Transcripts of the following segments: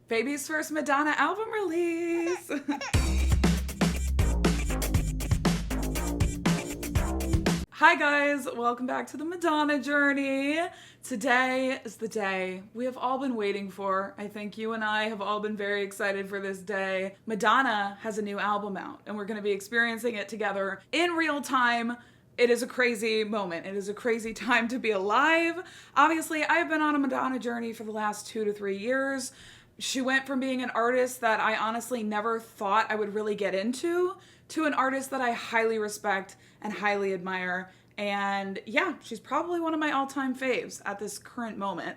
Baby's first Madonna album release. Hi guys, welcome back to the Madonna journey. Today is the day we have all been waiting for. I think you and I have all been very excited for this day. Madonna has a new album out and we're going to be experiencing it together in real time. It is a crazy moment. It is a crazy time to be alive. Obviously, I've been on a Madonna journey for the last 2 to 3 years. She went from being an artist that I honestly never thought I would really get into to an artist that I highly respect and highly admire. And yeah, she's probably one of my all-time faves at this current moment.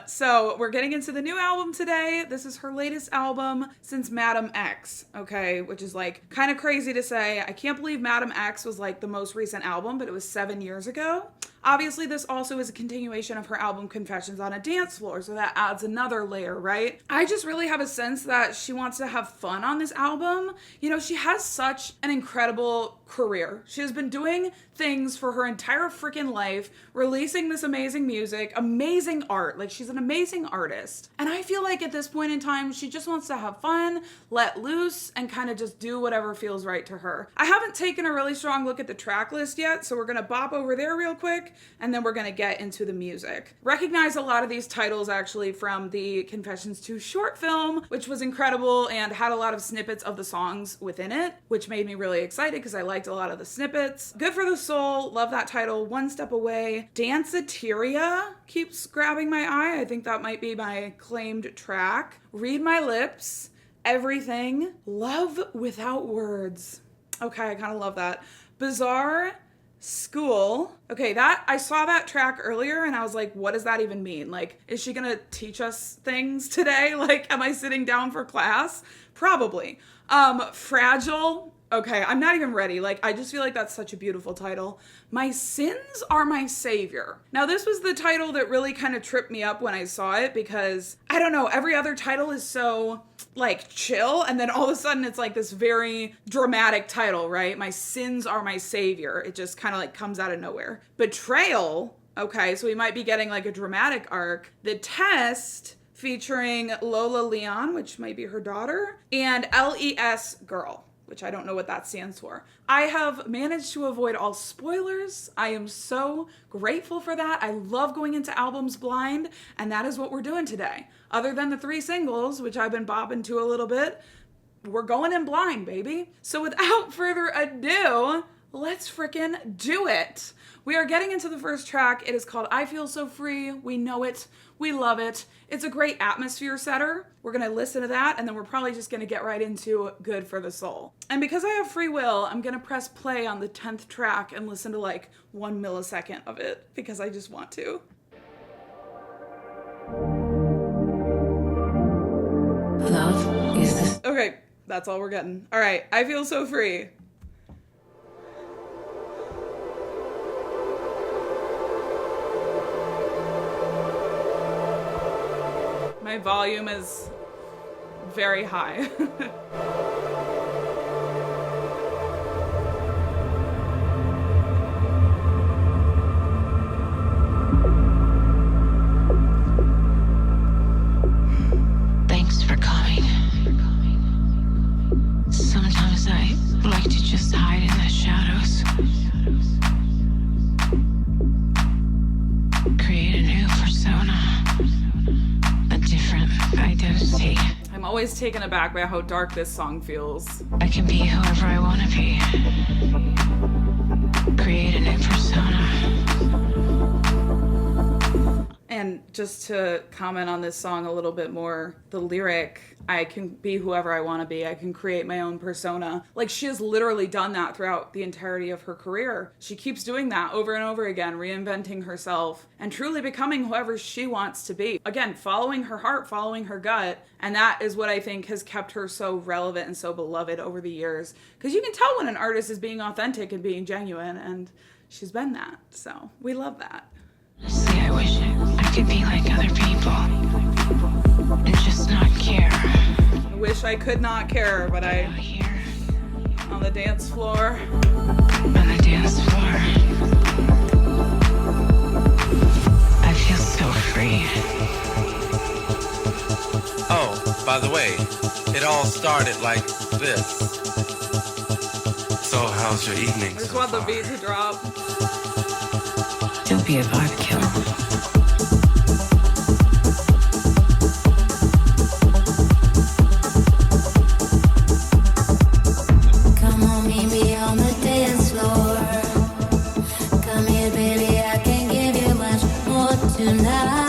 So we're getting into the new album today. This is her latest album since Madame X, okay? Which is like kind of crazy to say. I can't believe Madame X was like the most recent album, but it was 7 years ago. Obviously, this also is a continuation of her album Confessions on a Dance Floor, so that adds another layer, right? I just really have a sense that she wants to have fun on this album. You know, she has such an incredible career. She has been doing things for her entire freaking life, releasing this amazing music, amazing art. Like, she's an amazing artist. And I feel like at this point in time, she just wants to have fun, let loose, and kind of just do whatever feels right to her. I haven't taken a really strong look at the track list yet, so we're gonna bop over there real quick, and then we're gonna get into the music. Recognize a lot of these titles actually from the Confessions 2 short film, which was incredible and had a lot of snippets of the songs within it, which made me really excited because I liked a lot of the snippets. Good for the Soul, love that title. One Step Away. Danceteria keeps grabbing my eye. I think that might be my claimed track. Read My Lips. Everything. Love Without Words. Okay, I kind of love that. Bizarre School. Okay, that I saw that track earlier and I was like, what does that even mean? Like, is she gonna teach us things today? Like, am I sitting down for class? Probably. Fragile. Okay, I'm not even ready. Like, I just feel like that's such a beautiful title. My Sins Are My Savior. Now, this was the title that really kind of tripped me up when I saw it because, I don't know, every other title is so, like, chill, and then all of a sudden it's like this very dramatic title, right? My Sins Are My Savior. It just kind of, like, comes out of nowhere. Betrayal. Okay, so we might be getting, like, a dramatic arc. The Test, featuring Lola Leon, which might be her daughter, and L.E.S. Girl, which I don't know what that stands for. I have managed to avoid all spoilers. I am so grateful for that. I love going into albums blind, and that is what we're doing today. Other than the 3 singles, which I've been bopping to a little bit, we're going in blind, baby. So without further ado, let's frickin' do it. We are getting into the first track. It is called I Feel So Free. We know it. We love it. It's a great atmosphere setter. We're going to listen to that, and then we're probably just going to get right into Good for the Soul. And because I have free will, I'm going to press play on the 10th track and listen to like 1 millisecond of it because I just want to. Love is this. Okay, that's all we're getting. All right, I Feel So Free. My volume is very high. Thanks for coming. Sometimes I like to just hide in the shadows. Create a new persona. A different identity. I'm always taken aback by how dark this song feels. I can be whoever I want to be. Create a new persona. And just to comment on this song a little bit more, the lyric, I can be whoever I want to be. I can create my own persona. Like, she has literally done that throughout the entirety of her career. She keeps doing that over and over again, reinventing herself and truly becoming whoever she wants to be. Again, following her heart, following her gut. And that is what I think has kept her so relevant and so beloved over the years. Because you can tell when an artist is being authentic and being genuine, and she's been that. So we love that. See, I wish I could be like other people and just not care. I wish I could not care, but I... Here, on the dance floor. on the dance floor, I feel so free. Oh. By the way, it all started like this. So how's your evening? I just want the beat to drop. It'll be a barbecue. Come on, meet me on the dance floor. Come here, baby, I can give you much more tonight.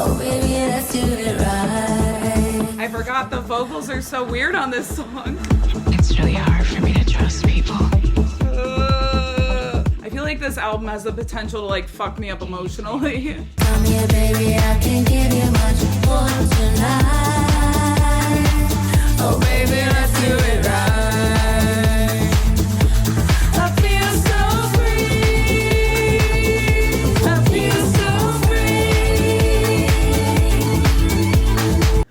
Oh, baby, let's do it right. I forgot the vocals are so weird on this song. It's really hard for me to trust people. I feel like this album has the potential to like fuck me up emotionally. Come here, baby, I can give you much more tonight. Oh, baby, let's do it right. I feel so free. I feel so free.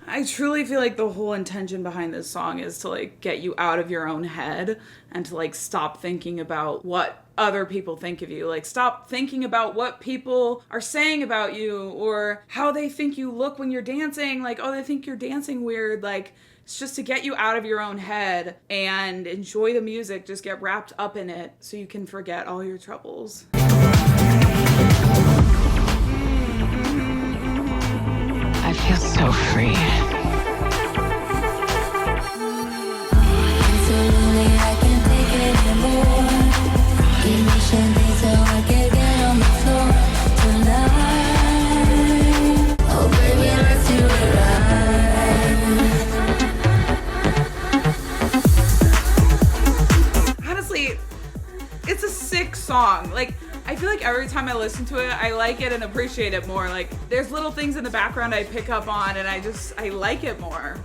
I truly feel like the whole intention behind this song is to like get you out of your own head and to like stop thinking about what other people think of you. Like stop thinking about what people are saying about you or how they think you look when you're dancing. Like, oh, they think you're dancing weird. Like, it's just to get you out of your own head and enjoy the music. Just get wrapped up in it so you can forget all your troubles. I feel so free. Absolutely, I can't take it anymore. Give me champagne so I can get on the floor tonight. Oh, baby, let's do it right. Honestly, it's a sick song. Like, I feel like every time I listen to it, I like it and appreciate it more. Like, there's little things in the background I pick up on and I like it more.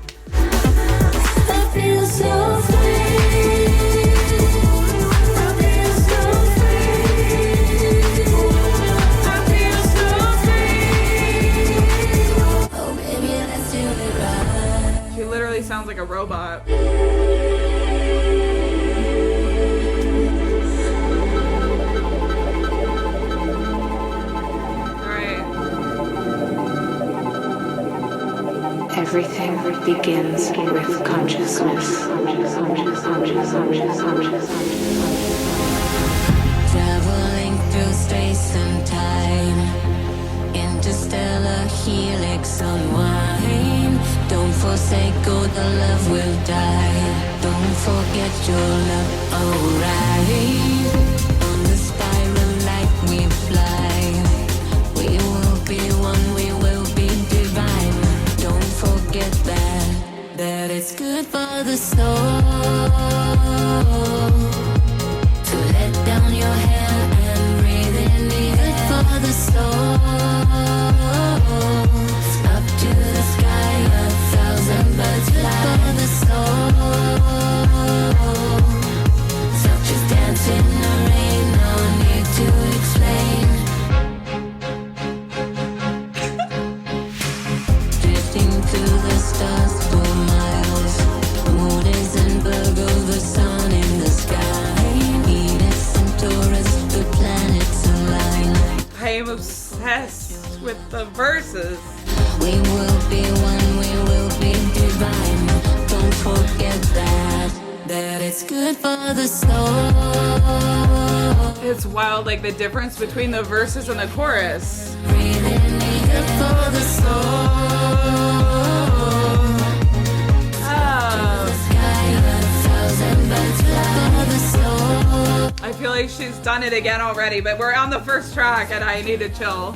I feel so free. I feel so free. I feel so free. Oh, baby, let's do it right. She literally sounds like a robot. Everything begins with consciousness. Traveling through space and time, interstellar helix unwind. Don't forsake, oh, the love will die. Don't forget your love, alright. On the spiral like we fly. We will be one, we will be divine. Don't forget that it's good for the soul. To let down your hair and breathe in the air for the soul. Up to the sky, 1,000 birds fly for the soul. So just dance in the rain, no need to explain. Drifting through the stars for miles. Moon is in Virgo, the sun in the sky. Venus and Taurus, the planets align. I am obsessed with the verses. We will be one, we will be divine. Don't forget that it's good for the soul. It's wild, like the difference between the verses and the chorus. Breathe in the good for the soul. Oh. Sky, 1,000 birds fly for the soul. I feel like she's done it again already, but we're on the first track and I need to chill.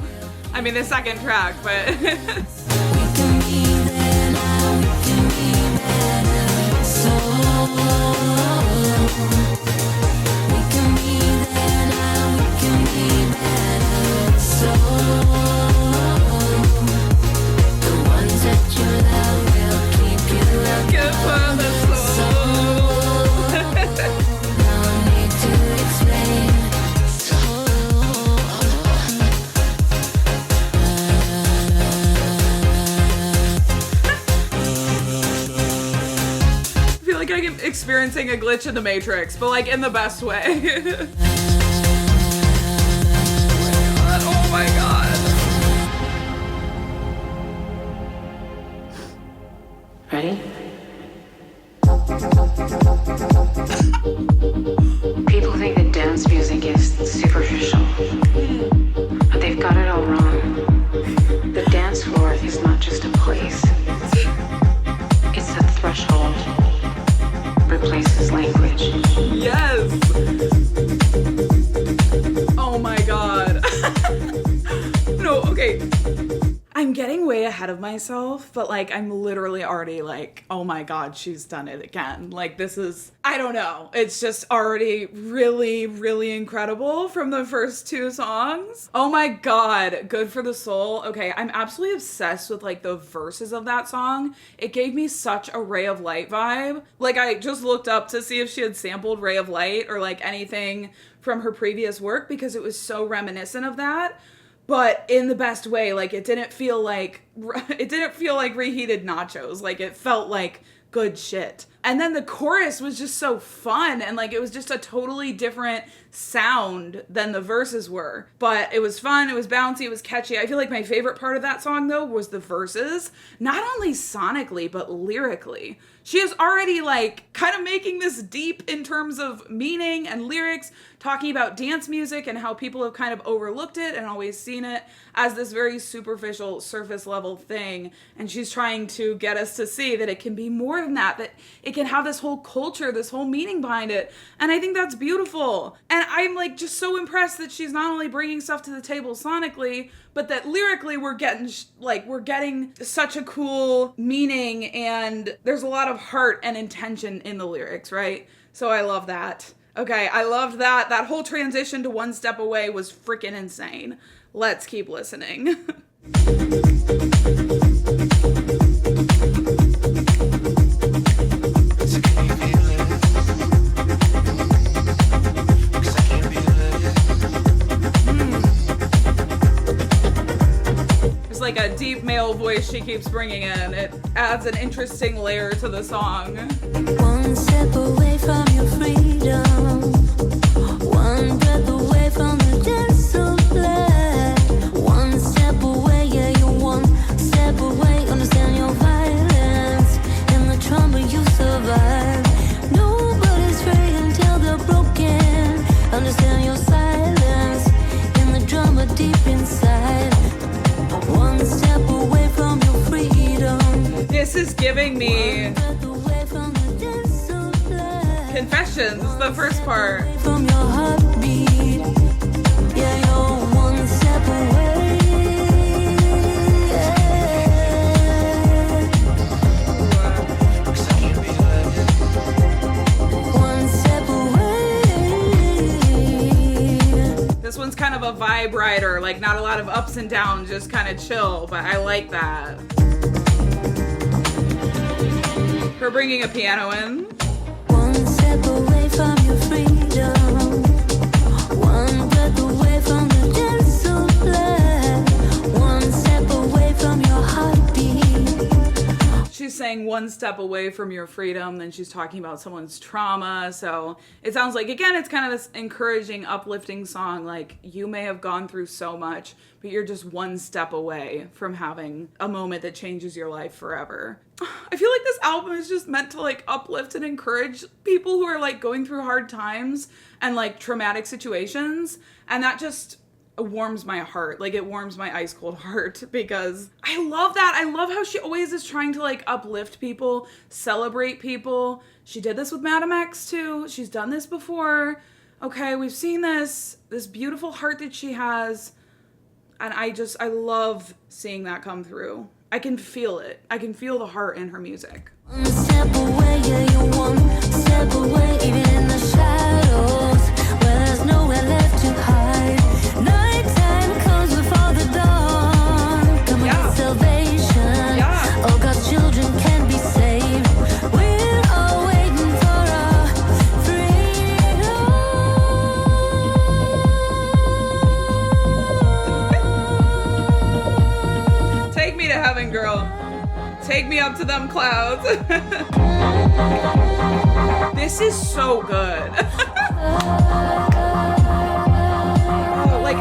I mean the second track, but We can be there now, we can be better. So we can be there now, we can be better. So the ones that you love will keep you up. good for the soul. No need to explain. I feel like I'm experiencing a glitch in the Matrix, but like in the best way. Oh my god. Ready? People think that dance music is superficial, but they've got it all wrong. The dance floor is not just a place. It's a threshold. Replaces language. Yes! Oh my god. No, okay. I'm getting way ahead of myself, but like I'm literally already like, oh my god, she's done it again. Like this is, I don't know. It's just already really, really incredible from the first two songs. Oh my god, Good for the Soul. Okay, I'm absolutely obsessed with like the verses of that song. It gave me such a Ray of Light vibe. Like I just looked up to see if she had sampled Ray of Light or like anything from her previous work because it was so reminiscent of that. But in the best way. Like it didn't feel like reheated nachos. Like it felt like good shit. And then the chorus was just so fun and like it was just a totally different sound than the verses were. But it was fun, it was bouncy, it was catchy. I feel like my favorite part of that song though was the verses, not only sonically but lyrically. She is already like kind of making this deep in terms of meaning and lyrics, talking about dance music and how people have kind of overlooked it and always seen it as this very superficial, surface level thing. And she's trying to get us to see that it can be more than that it can have this whole culture, this whole meaning behind it. And I think that's beautiful. And I'm like just so impressed that she's not only bringing stuff to the table sonically, but that lyrically we're getting such a cool meaning and there's a lot of heart and intention in the lyrics, right? So I love that. Okay, I loved that. That whole transition to One Step Away was freaking insane. Let's keep listening. Like a deep male voice she keeps bringing in. It adds an interesting layer to the song. One step away from your freedom, one breath away from the dance floor. One step away, yeah, you're one step away. Understand your violence and the trauma you survive. Nobody's free until they're broken. Understand your silence and the drama deep inside. One step away from your freedom. This is giving me Confessions, the first part. From your heartbeat. Yeah, you're one step away. One step away. This one's kind of a vibe rider, like not a lot of ups and downs, just kind of chill, but I like that. Her bringing a piano in. One step away from your freedom. One breath away from the dance floor. One step away from your heartbeat. She's saying one step away from your freedom, then she's talking about someone's trauma. So it sounds like, again, it's kind of this encouraging, uplifting song. Like, you may have gone through so much, but you're just one step away from having a moment that changes your life forever. I feel like this album is just meant to like uplift and encourage people who are like going through hard times and like traumatic situations. And that just warms my heart. Like it warms my ice cold heart because I love that. I love how she always is trying to like uplift people, celebrate people. She did this with Madame X too. She's done this before. Okay, we've seen this beautiful heart that she has. And I love seeing that come through. I can feel it. I can feel the heart in her music. One step away, yeah, you're one step away, even in the shadows, where there's nowhere left to hide. Nighttime comes before the dawn. Come with salvation. Yeah. All God's children can be saved. We're all waiting for our freedom. Take me to heaven, girl. Take me up to them clouds. This is so good. Oh, like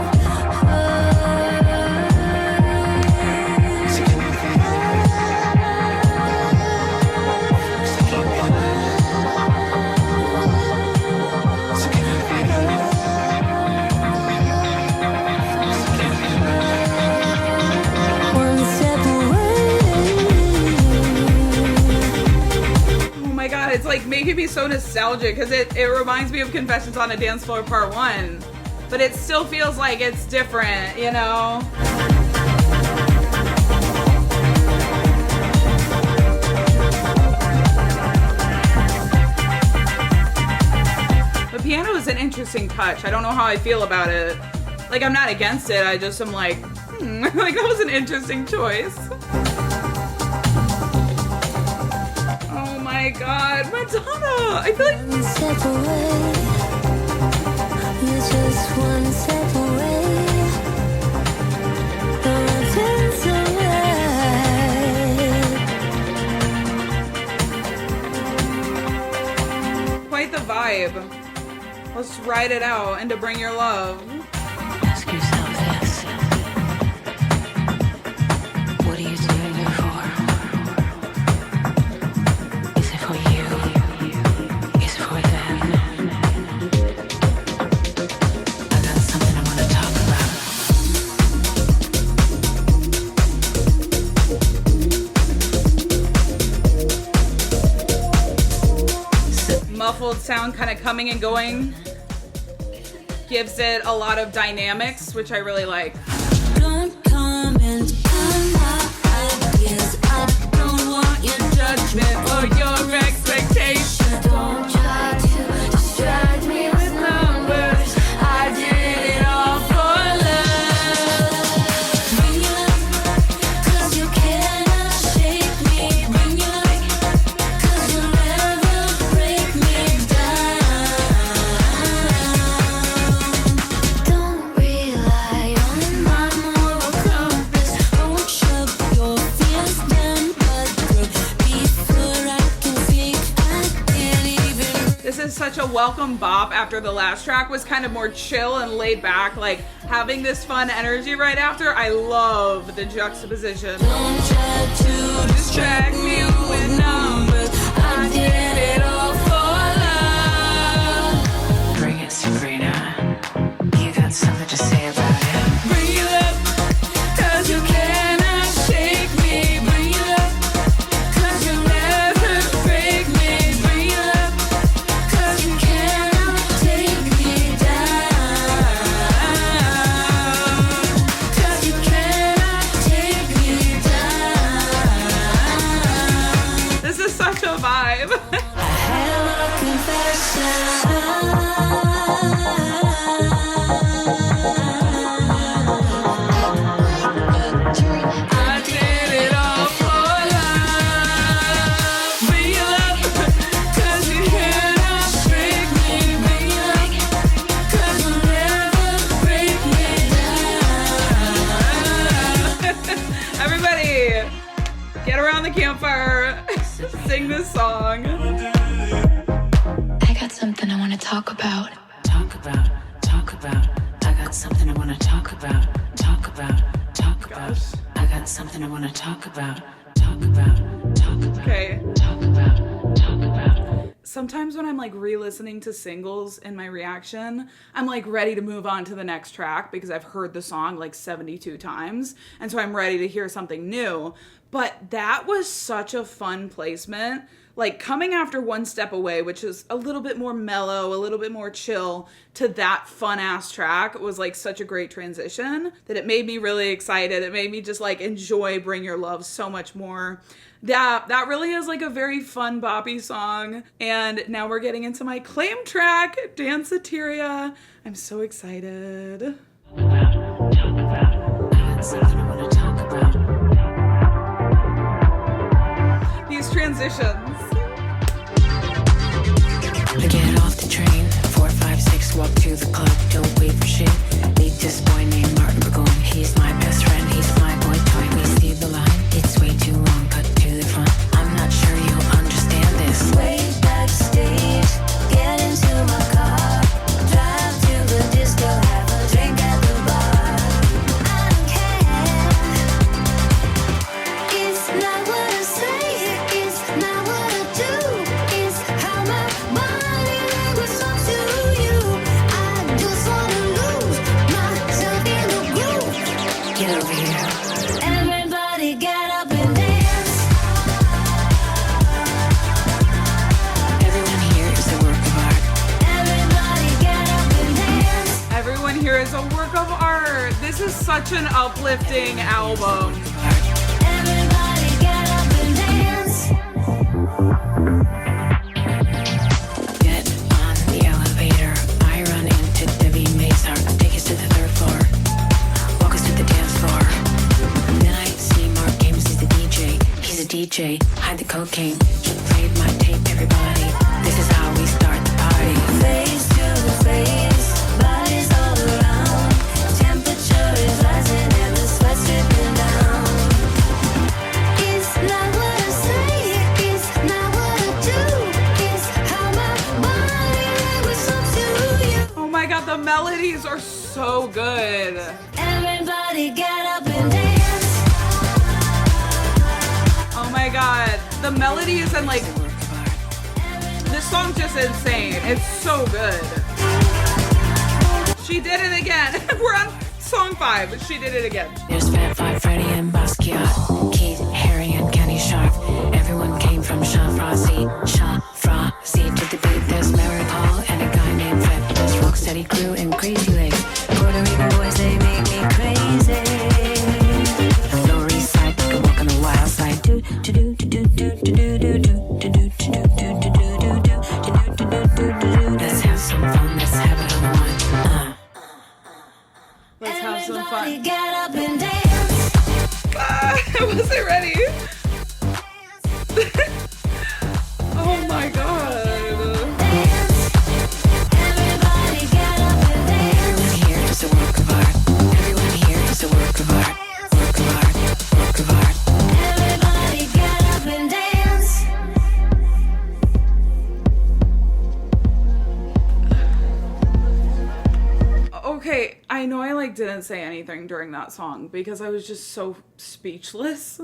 making me so nostalgic because it reminds me of Confessions on a Dance Floor Part 1. But it still feels like it's different, you know? The piano is an interesting touch. I don't know how I feel about it. Like, I'm not against it. I just am like, like, that was an interesting choice. Oh my God, Madonna! I feel like... One step away, you're just one step away. Quite the vibe. Let's ride it out and to bring your love. Ask yourself this. What are you doing it for? Is it for you? Is it for them? I got something I want to talk about. Muffled sound kind of coming and going. Gives it a lot of dynamics, which I really like. Don't comment on my ideas. I don't want your judgment or your expectation. Don't try to distract me with numbers. I did it all for love. Bring your love, 'cause you cannot shake me. Bring your love, 'cause you'll never break me down. Don't rely on my moral compass. Don't shove your fears down my throat. Before I can speak, I can't even. This is such a welcome bop after the last track was kind of more chill and laid back. Like, having this fun energy right after, I love the juxtaposition. Don't try to distract me with numbers. I did it all for love. Bring it, Sabrina. You got something to say about it. Bring your love, 'cause you cannot shake me. Bring your love, 'cause you'll never break me. Bring your love, 'cause you cannot take me down. 'Cause you cannot take me down. This is such a vibe. I have a confession. I did it all for love. Bring your love, 'cause you cannot break me. Bring your love, 'cause you'll never break me down. Everybody, get around the campfire. Sing this song. I got something I want to talk about. Talk about. I got something I want to talk about. Talk about. I got something I want to talk about. Talk about. Okay. Talk about. Sometimes when I'm like re-listening to singles in my reaction, I'm like ready to move on to the next track because I've heard the song like 72 times. And so I'm ready to hear something new. But that was such a fun placement. Like coming after One Step Away, which is a little bit more mellow, a little bit more chill, to that fun ass track was like such a great transition that it made me really excited. It made me just like enjoy Bring Your Love so much more. That really is like a very fun boppy song. And now we're getting into my claim track, Danceteria. I'm so excited. I got something I want to talk about. These transitions. I get off the train, 4, 5, 6, walk to the club, don't wait for shit. Meet this boy named Martin Burgoyne. He's my best friend, he's my boy toy. We see the line, it's way too long, cut to the front. I'm not sure you understand this. Way backstage, get into my car, drive to the disco, have a drink at the bar. I don't care. It's not what I say, it's not what I do. It's how my body language talks to you. I just wanna lose myself in the groove. Get over here. such an uplifting album. Everybody get up and dance. Get on the elevator. I run into Debbie Mazar. Take us to the third floor. Walk us to the dance floor. Then I see Mark Games. He's the DJ. He's a DJ. Hide the cocaine. He played my tape. Everybody. This is how we start the party. Face to face. Bodies all around. Temperature is rising and the sweat's dripping down. It's not what I say, it's not what I do. It's how my body responds to you. Oh my god, the melodies are so good. Everybody get up and dance. Oh my god, the melodies and like, this song's just insane. It's so good. She did it again. We're on song 5, but she did it again. There's Fat Five, Freddy and Basquiat, Keith, Harry and Kenny Sharp. Everyone came from Shafrazi to the beat. There's Mary Paul and a guy named Fred. There's Rocksteady Crew and Crazy Legs. Puerto Rican boys, they make me crazy. Lower East Side, you can walk on the wild side. Do do do do do do do do do do do do do do do do. Let's have some fun. Let's have it on the one. Let's have some fun. Get up and dance. I wasn't ready. Oh my god. Dance. Everybody get up and dance. Everyone here is a work of art. Everyone here is a work of art. Work of art. Work of art. Everybody get up and dance. Okay, I know I like didn't say anything during that song because I was just so speechless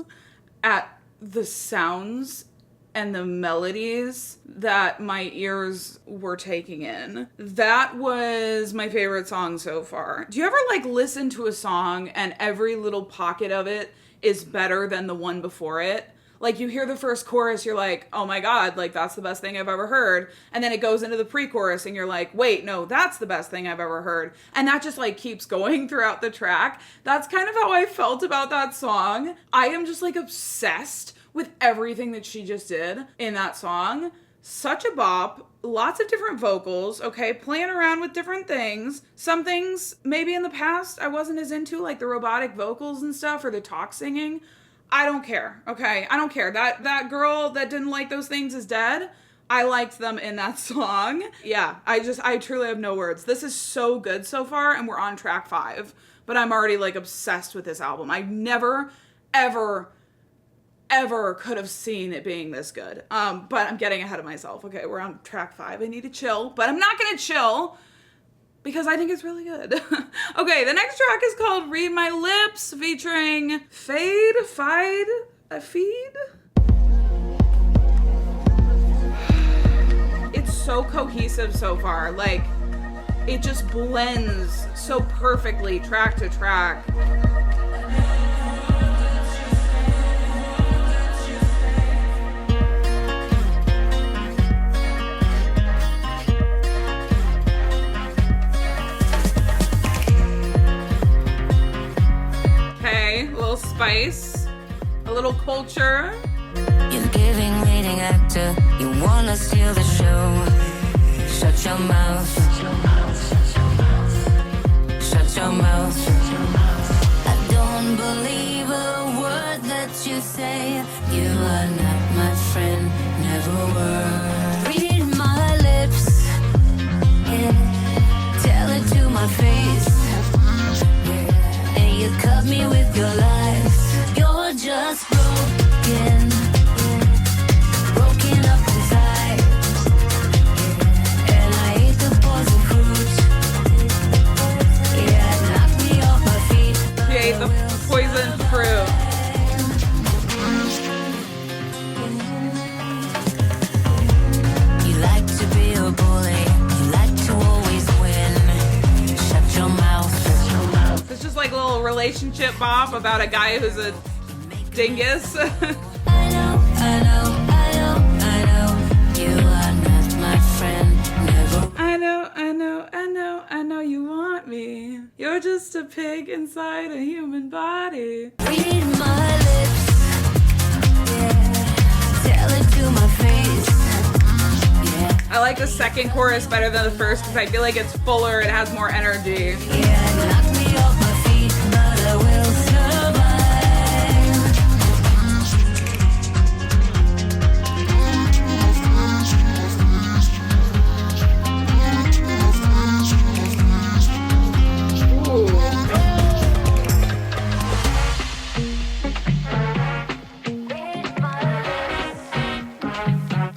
at the sounds and the melodies that my ears were taking in. That was my favorite song so far. Do you ever like listen to a song and every little pocket of it is better than the one before it? Like you hear the first chorus, you're like, oh my god, like that's the best thing I've ever heard. And then it goes into the pre-chorus and you're like, wait, no, that's the best thing I've ever heard. And that just like keeps going throughout the track. That's kind of how I felt about that song. I am just like obsessed with everything that she just did in that song. Such a bop. Lots of different vocals, okay? Playing around with different things. Some things maybe in the past I wasn't as into, like the robotic vocals and stuff or the talk singing. I don't care, okay? I don't care. That girl that didn't like those things is dead. I liked them in that song. Yeah, I truly have no words. This is so good so far, and we're on track 5. But I'm already, like, obsessed with this album. I never, ever could have seen it being this good. But I'm getting ahead of myself. Okay, we're on track 5. I need to chill. But I'm not gonna chill because I think it's really good. Okay, the next track is called Read My Lips, featuring Feed. It's so cohesive so far. Like, it just blends so perfectly track to track. Okay, a little spice, a little culture. You're giving leading actor. You wanna steal the show. Shut your mouth. Shut your mouth. I don't believe a word that you say. You are not my friend, never were. Read my lips. Yeah. Tell it to my face. Yeah. And you cut me with your lies. You're just broken. Broken up inside. And I ate the poison fruit. Yeah, it knocked me off my feet. She ate the poison fruit. You like to be a bully. You like to always win. Shut your mouth. It's just like a little relationship bop about a guy who's a dingus. I know. You are not my friend, never. I know you want me. You're just a pig inside a human body. Read my lips, yeah. Tell it to my face, yeah. I like the second chorus better than the first because I feel like it's fuller, it has more energy. Yeah, knock me off my feet, but I will survive.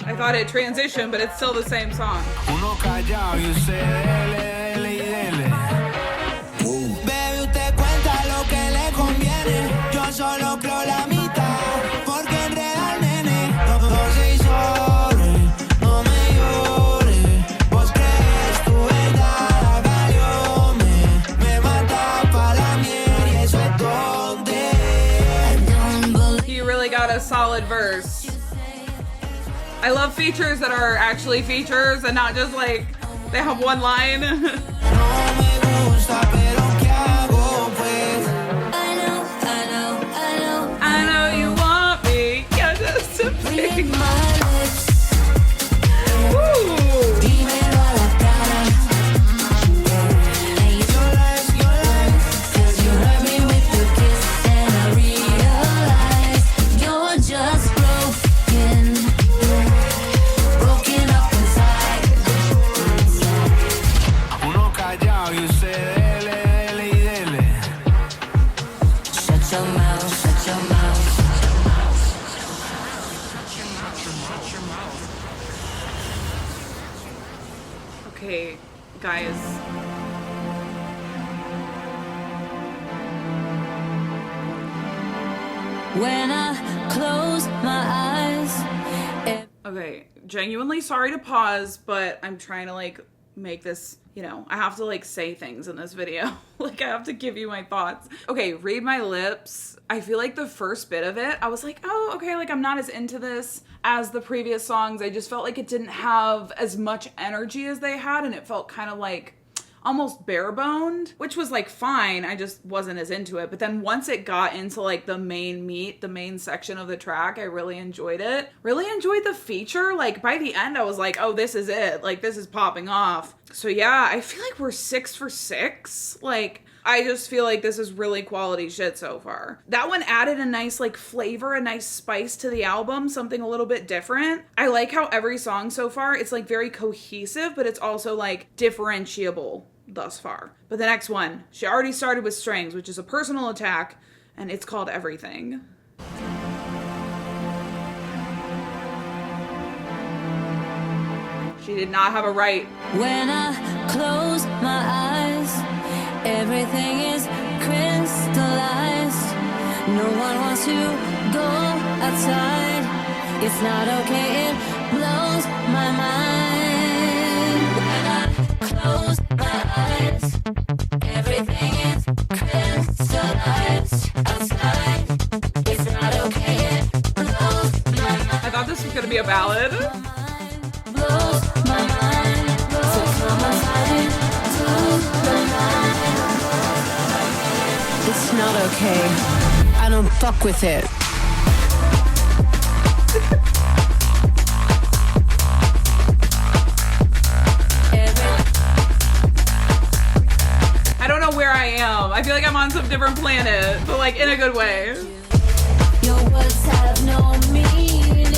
I thought it transitioned, but it's still the same song. Uno callado y usted dele, dele y dele. Baby, usted cuenta lo que le conviene. Yo solo creo la mitad. Porque enreda al nene. No se llore, no me llore. Vos crees tu verdad, galeóme. Me mata pa' la miel y eso es donde. He really got a solid verse. I love features that are actually features and not just like they have one line. No me gusta, pero ¿qué hago pues? I know, I know, I know. I know you want me, you're just a Read pig. my lips, Woo! dímelo a la cara. And Your lies, 'cause you hurt me with your kiss, and I realize you're just broken, broken up inside. uno callado y usted dele, dele y dele. Shut your mouth, shut your mouth. Okay, guys. When I close my eyes, Okay, genuinely sorry to pause, but I'm trying to like make this, you know, I have to like say things in this video. Like I have to give you my thoughts. Okay, Read My Lips. I feel like the first bit of it, I was like, oh, okay, like I'm not as into this as the previous songs. I just felt like it didn't have as much energy as they had, and it felt kind of like almost bare boned, which was like fine. I just wasn't as into it. But then once it got into like the main meat, the main section of the track, I really enjoyed it. Really enjoyed the feature. Like by the end, I was like, oh, this is it. Like this is popping off. So yeah, I feel like we're 6 for 6. Like I just feel like this is really quality shit so far. That one added a nice like flavor, a nice spice to the album, something a little bit different. I like how every song so far, it's like very cohesive, but it's also like differentiable thus far. But the next one, she already started with Strings, which is a personal attack, and it's called Everything. She did not have a right. when I close my eyes, everything is crystallized. No one wants to go outside. It's not okay, it blows my mind. When I close my eyes, everything is crystallized. Outside, it's not okay, it blows my mind. I thought this was gonna be a ballad. Blows my mind. So come outside to the night. It's not okay. I don't fuck with it. I don't know where I am. I feel like I'm on some different planet, but like in a good way. Your words have no meaning.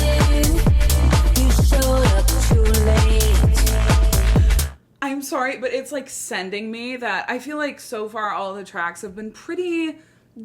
You showed up too late. I'm sorry, but it's like sending me that I feel like so far all the tracks have been pretty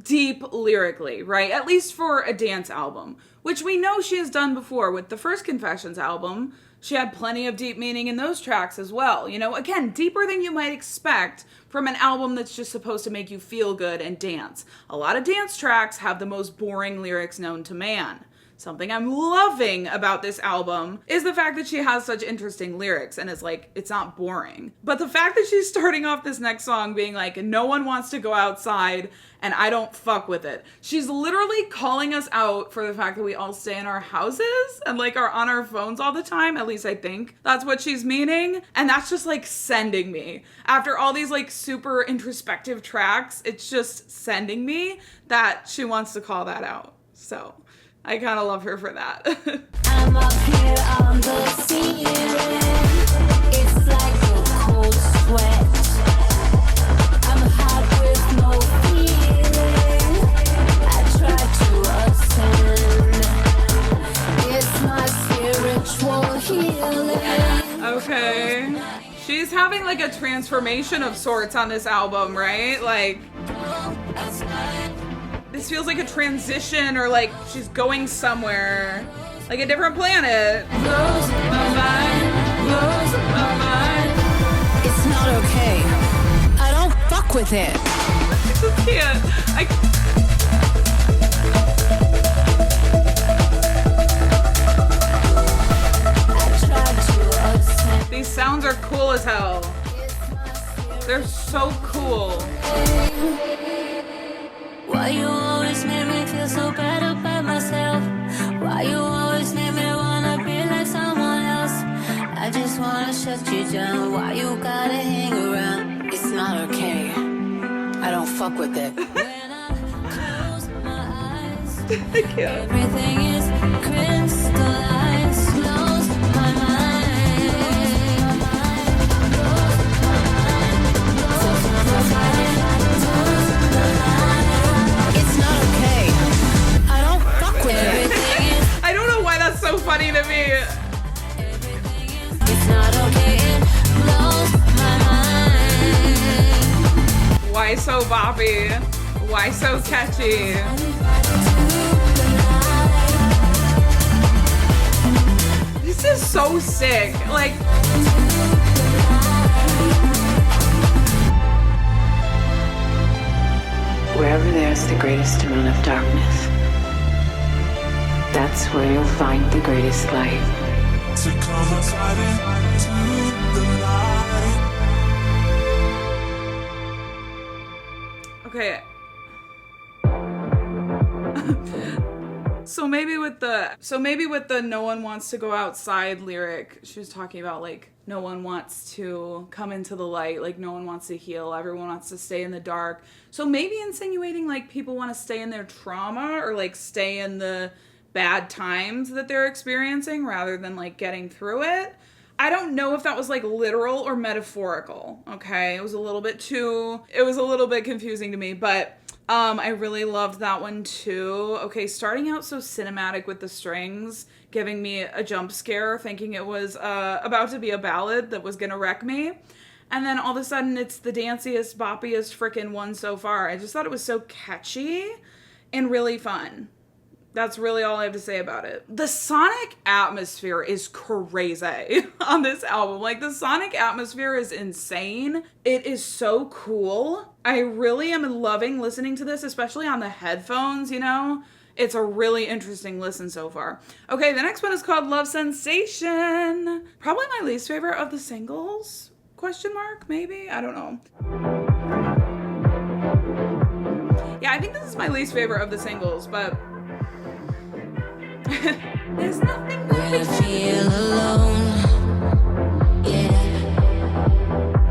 deep lyrically, right? At least for a dance album, which we know she has done before with the first Confessions album. She had plenty of deep meaning in those tracks as well. You know, again, deeper than you might expect from an album that's just supposed to make you feel good and dance. A lot of dance tracks have the most boring lyrics known to man. something I'm loving about this album is the fact that she has such interesting lyrics and it's not boring. But the fact that she's starting off this next song being like, no one wants to go outside and I don't fuck with it. She's literally calling us out for the fact that we all stay in our houses and like are on our phones all the time. At least I think that's what she's meaning. And that's just like sending me. After all these like super introspective tracks, it's just sending me that she wants to call that out. So I kind of love her for that. I'm up here on the ceiling. It's like a cold sweat. I'm hot with no feeling. I try to ascend. It's my spiritual healing. Okay. She's having like a transformation of sorts on this album, right? Like, this feels like a transition or like she's going somewhere. Like a different planet. Blows my mind, blows my mind. It's not okay. I don't fuck with it. I just can't. These sounds are cool as hell. They're so cool. Why you always make me feel so bad about myself? Why you always make me wanna be like someone else? I just wanna shut you down. Why you gotta hang around? It's not okay. I don't fuck with it. When I close my eyes, I can't. everything is crystallized. Close my mind. It's not okay. I don't fuck with it. I don't know why that's so funny to me. It's not okay. It blows my mind. Why so boppy? Why so catchy? This is so sick. Like, Wherever there's the greatest amount of darkness, that's where you'll find the greatest light. To come outside into the light. okay. So maybe with the no one wants to go outside lyric, she was talking about like no one wants to come into the light, like no one wants to heal, everyone wants to stay in the dark. So maybe insinuating like people want to stay in their trauma or like stay in the bad times that they're experiencing rather than like getting through it. I don't know if that was like literal or metaphorical. Okay. It was a little bit confusing to me, but I really loved that one too. Okay, starting out so cinematic with the strings, giving me a jump scare, thinking it was about to be a ballad that was gonna wreck me. And then all of a sudden it's the danciest, boppiest frickin' one so far. I just thought it was so catchy and really fun. That's really all I have to say about it. The sonic atmosphere is crazy on this album. Like, the sonic atmosphere is insane. It is so cool. I really am loving listening to this, especially on the headphones, you know? It's a really interesting listen so far. Okay, the next one is called Love Sensation. Probably my least favorite of the singles? Question mark, maybe? I don't know. Yeah, I think this is my least favorite of the singles, but there's nothing When I feel alone, yeah,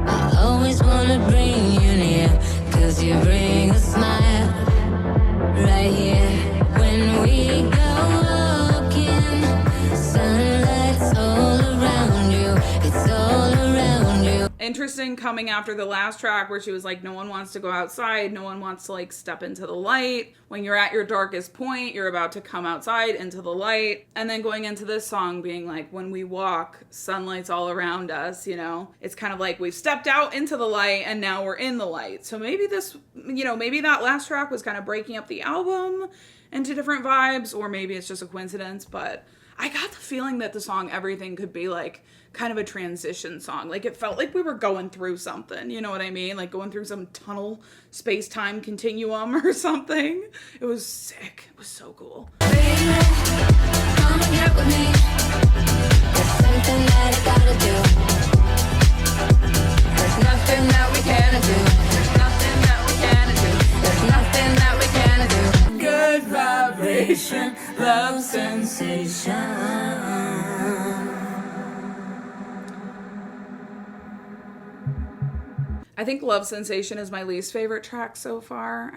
I always wanna bring you near, 'cause you bring a smile right here. When we go walking, sunlight's all around you, it's all around you. interesting coming after the last track where she was like, no one wants to go outside, no one wants to like step into the light. When you're at your darkest point, you're about to come outside into the light. And then going into this song being like, when we walk, sunlight's all around us, you know? It's kind of like we've stepped out into the light and now we're in the light. So maybe this, you know, maybe that last track was kind of breaking up the album into different vibes, or maybe it's just a coincidence, but I got the feeling that the song Everything could be like kind of a transition song. Like it felt like we were going through something, you know what I mean? Like going through some tunnel space-time continuum or something. It was sick. It was so cool. Baby, come and get with me. There's something that I gotta do. There's nothing that we can't do. There's nothing that we can't do. There's nothing that we can't do. Good vibration, love sensation. I think Love Sensation is my least favorite track so far.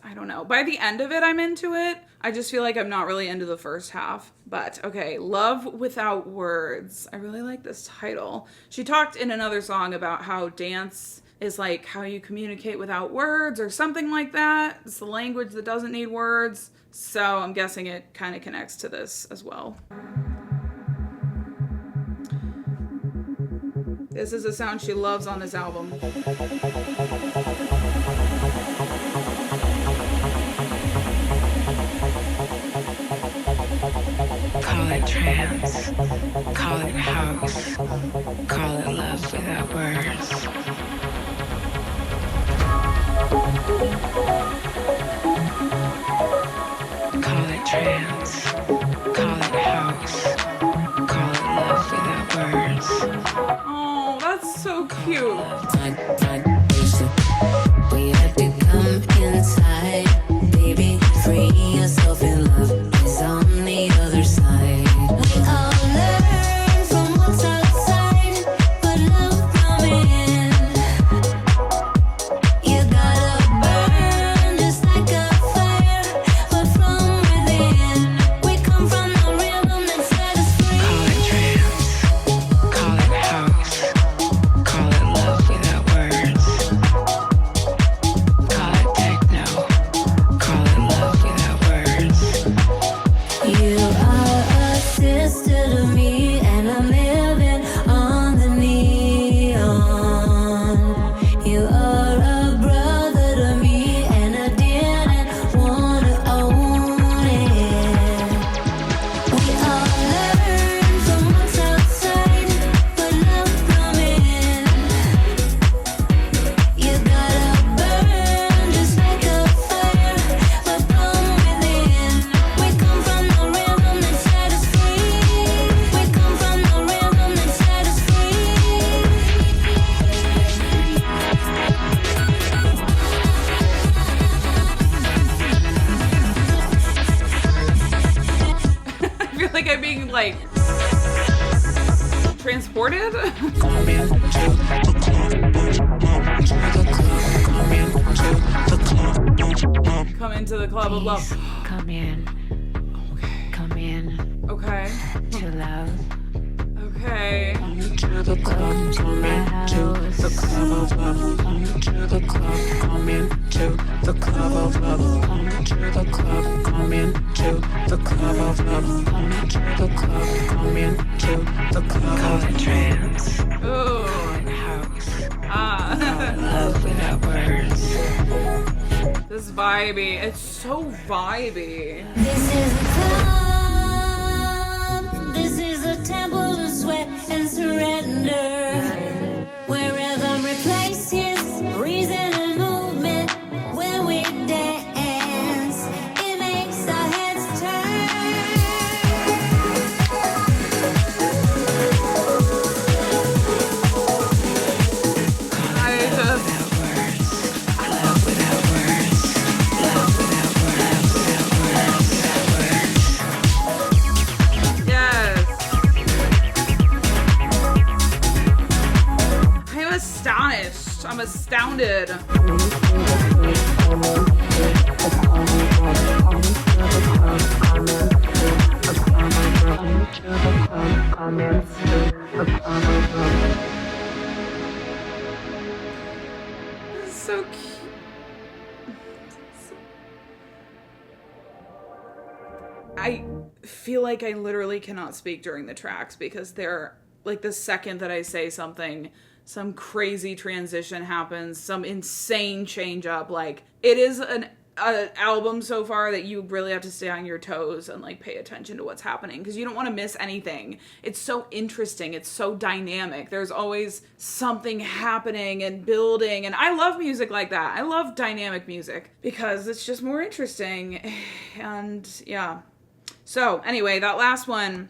I don't know. By the end of it, I'm into it. I just feel like I'm not really into the first half. But, okay, Love Without Words. I really like this title. She talked in another song about how dance is like how you communicate without words or something like that. It's the language that doesn't need words. So I'm guessing it kind of connects to this as well. This is a sound she loves on this album. Call it trance, call it house, call it love without words. Call it trance, call it house, call it love without words. Oh, that's so cute. We have to come inside, baby. Free yourself in love is on the other side. We all learn from what's outside, but love coming in. You gotta burn just like a fire, but from within. We come from the rhythm that set us free. Call it trance, call it house, call it love without words. Call it techno, call it love without words. You are a sister to me, and I'm living on the neon. You are a brother to me, and I didn't wanna own it. We all learn from what's outside, but love coming in. You gotta burn just like a fire, but from within. We come from the rhythm that set us free. We come from the rhythm that set us free. I feel like I'm being like transported. Come into the club of love. Come in, come in Okay. to love. Okay. The club, come into the club of love. Come to the club, come into the club of love. Come to the club, come into the club of love. Come to the club, come into the club. Call it trance, Ooh. house, Ah. love without words. This is vibey. It's so vibey. This is a club. This is a temple of sweat and surrender, where rhythm replaces reason and movement. When we dance, it makes our heads turn. I just, Without words, love without words, love without words, without words. yes. I'm astonished. I'm astounded. This is so cute. I feel like I literally cannot speak during the tracks because they're like the second that I say something, some crazy transition happens, some insane change up. Like it is an album so far that you really have to stay on your toes and like pay attention to what's happening because you don't want to miss anything. It's so interesting. It's so dynamic. There's always something happening and building. And I love music like that. I love dynamic music because it's just more interesting. And yeah. So anyway, that last one,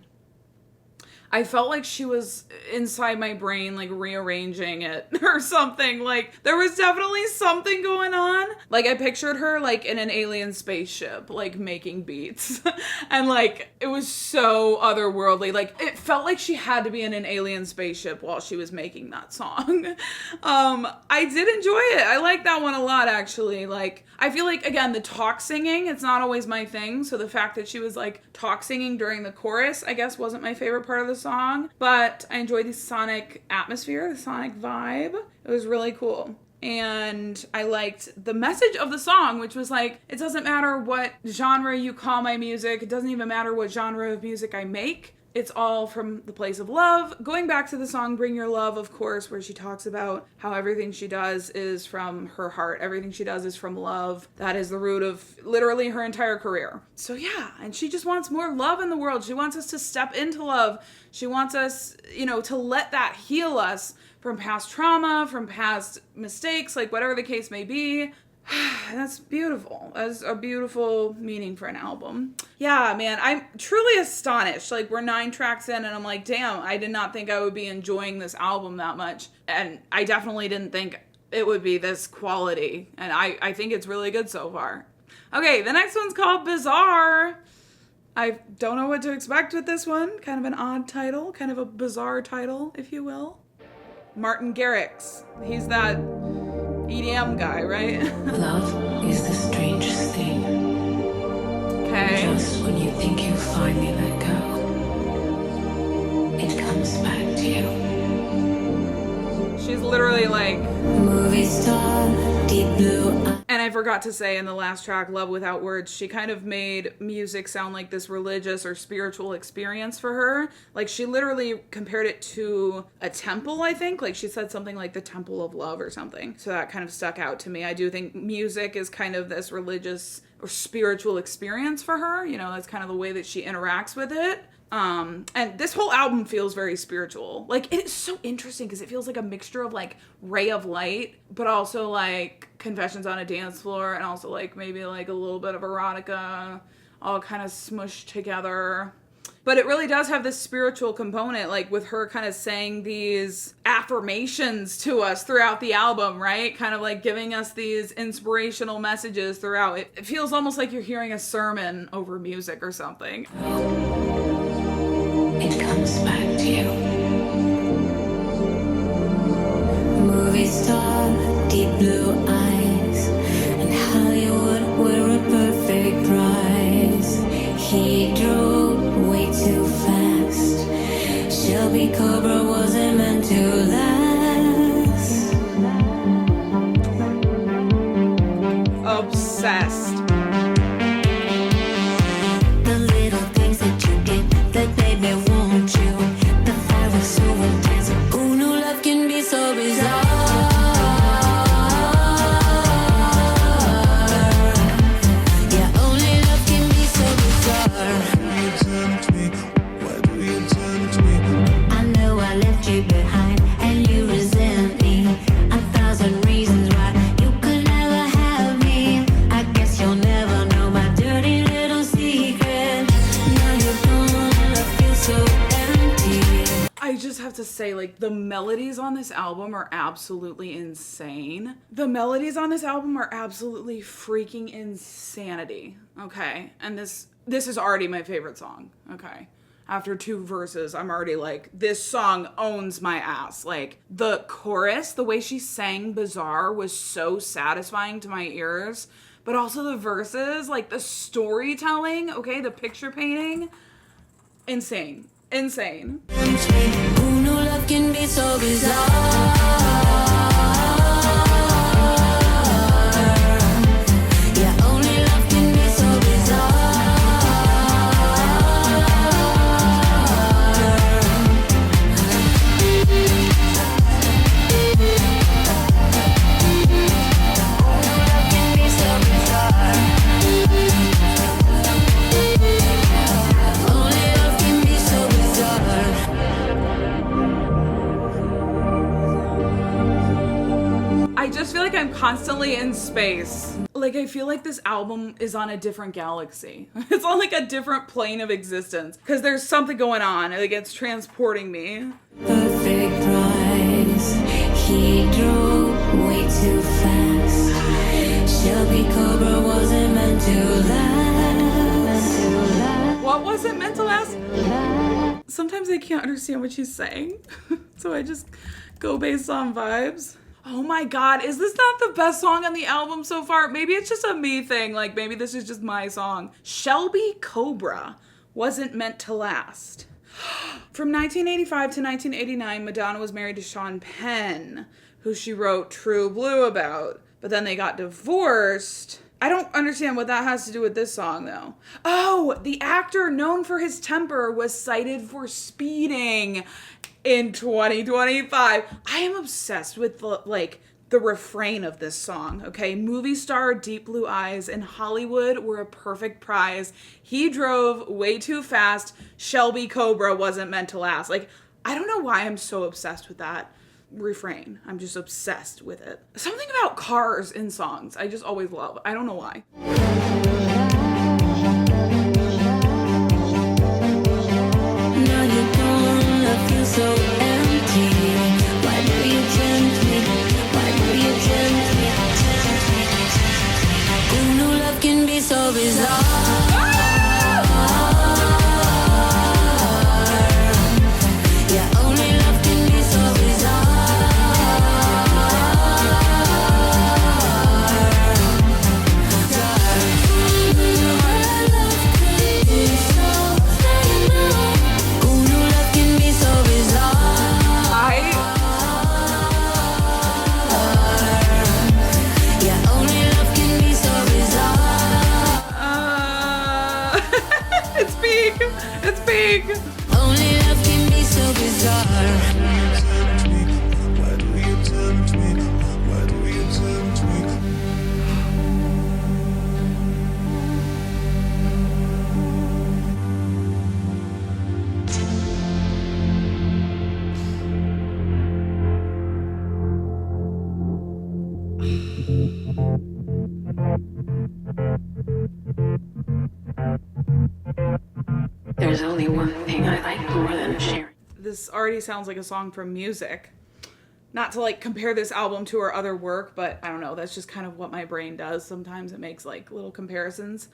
I felt like she was inside my brain, like rearranging it or something. Like there was definitely something going on. Like I pictured her like in an alien spaceship, like making beats. And like it was so otherworldly. Like it felt like she had to be in an alien spaceship while she was making that song. I did enjoy it. I like that one a lot actually. Like I feel like, again, the talk singing, it's not always my thing. So the fact that she was like talk singing during the chorus, I guess wasn't my favorite part of the song. But I enjoyed the sonic atmosphere, the sonic vibe. It was really cool. And I liked the message of the song, which was like, it doesn't matter what genre you call my music. It doesn't even matter what genre of music I make. It's all from the place of love. Going back to the song Bring Your Love, of course, where she talks about how everything she does is from her heart. Everything she does is from love. That is the root of literally her entire career. So yeah, and she just wants more love in the world. She wants us to step into love. She wants us, you know, to let that heal us from past trauma, from past mistakes, like whatever the case may be. That's beautiful. That's a beautiful meaning for an album. Yeah, man, I'm truly astonished. Like, we're 9 tracks in, and I'm like, damn, I did not think I would be enjoying this album that much. And I definitely didn't think it would be this quality. And I think it's really good so far. Okay, the next one's called Bizarre. I don't know what to expect with this one. Kind of an odd title, kind of a bizarre title, if you will. Martin Garrix. He's that EDM guy, right? Love is the strangest thing. Okay. Just when you think you finally let go, it comes back to you. She's literally like... Movie star, deep blue eyes. And I forgot to say in the last track, Love Without Words, she kind of made music sound like this religious or spiritual experience for her. Like, she literally compared it to a temple, I think. Like, she said something like the Temple of Love or something. So that kind of stuck out to me. I do think music is kind of this religious or spiritual experience for her. You know, that's kind of the way that she interacts with it. And this whole album feels very spiritual. Like, it is so interesting because it feels like a mixture of like Ray of Light, but also like Confessions on a Dance Floor, and also like maybe like a little bit of erotica, all kind of smushed together. But it really does have this spiritual component, like with her kind of saying these affirmations to us throughout the album, right? Kind of like giving us these inspirational messages throughout. It feels almost like you're hearing a sermon over music or something. It comes back to you. Movie star, deep blue eyes, and Hollywood were a perfect prize. He drove way too fast. Shelby Cobra wasn't meant to last. Obsessed. The little things that you did that made me want you. The fire was so intense. Who knew love can be so bizarre? Yeah, only love can be so bizarre. I know I left you behind and you resent me. 1,000 reasons why you could never have me. I guess you'll never know my dirty little secret. Now you're gone and I feel so empty. I just have to say, like, the melodies on this album are absolutely insane. The melodies on this album are absolutely freaking insanity. Okay, and this is already my favorite song. Okay. After 2 verses, I'm already like, this song owns my ass. Like, the chorus, the way she sang Bizarre was so satisfying to my ears. But also the verses, like the storytelling, okay, the picture painting, insane. Insane. Who knew love can be so bizarre? Yeah, only love can be so bizarre. Love can be so bizarre. constantly in space. Like, I feel like this album is on a different galaxy. It's on like a different plane of existence because there's something going on. Like, it's transporting me. Perfect price. He drove way too fast. Shelby Cobra wasn't meant to last. What wasn't meant to last? Sometimes I can't understand what she's saying. So I just go based on vibes. Oh my god, is this not the best song on the album so far? Maybe it's just a me thing, like maybe this is just my song. Shelby Cobra wasn't meant to last. From 1985 to 1989, Madonna was married to Sean Penn, who she wrote True Blue about, but then they got divorced. I don't understand what that has to do with this song, though. Oh, the actor known for his temper was cited for speeding in 2025. I am obsessed with the refrain of this song, okay? Movie star, deep blue eyes, and Hollywood were a perfect prize. He drove way too fast. Shelby Cobra wasn't meant to last. Like, I don't know why I'm so obsessed with that refrain. I'm just obsessed with it. Something about cars in songs I just always love. I don't know why. Now you're gone, I feel so empty. Why do you tempt me? Why do you tempt me? Who knew love can be so bizarre? Yeah, only love can be so It's big. only love can be so bizarre. Why do you tempt me? Why do you tempt me? There's only one thing I like more than sharing. This already sounds like a song from Music. Not to like compare this album to her other work, but I don't know, that's just kind of what my brain does. Sometimes it makes like little comparisons.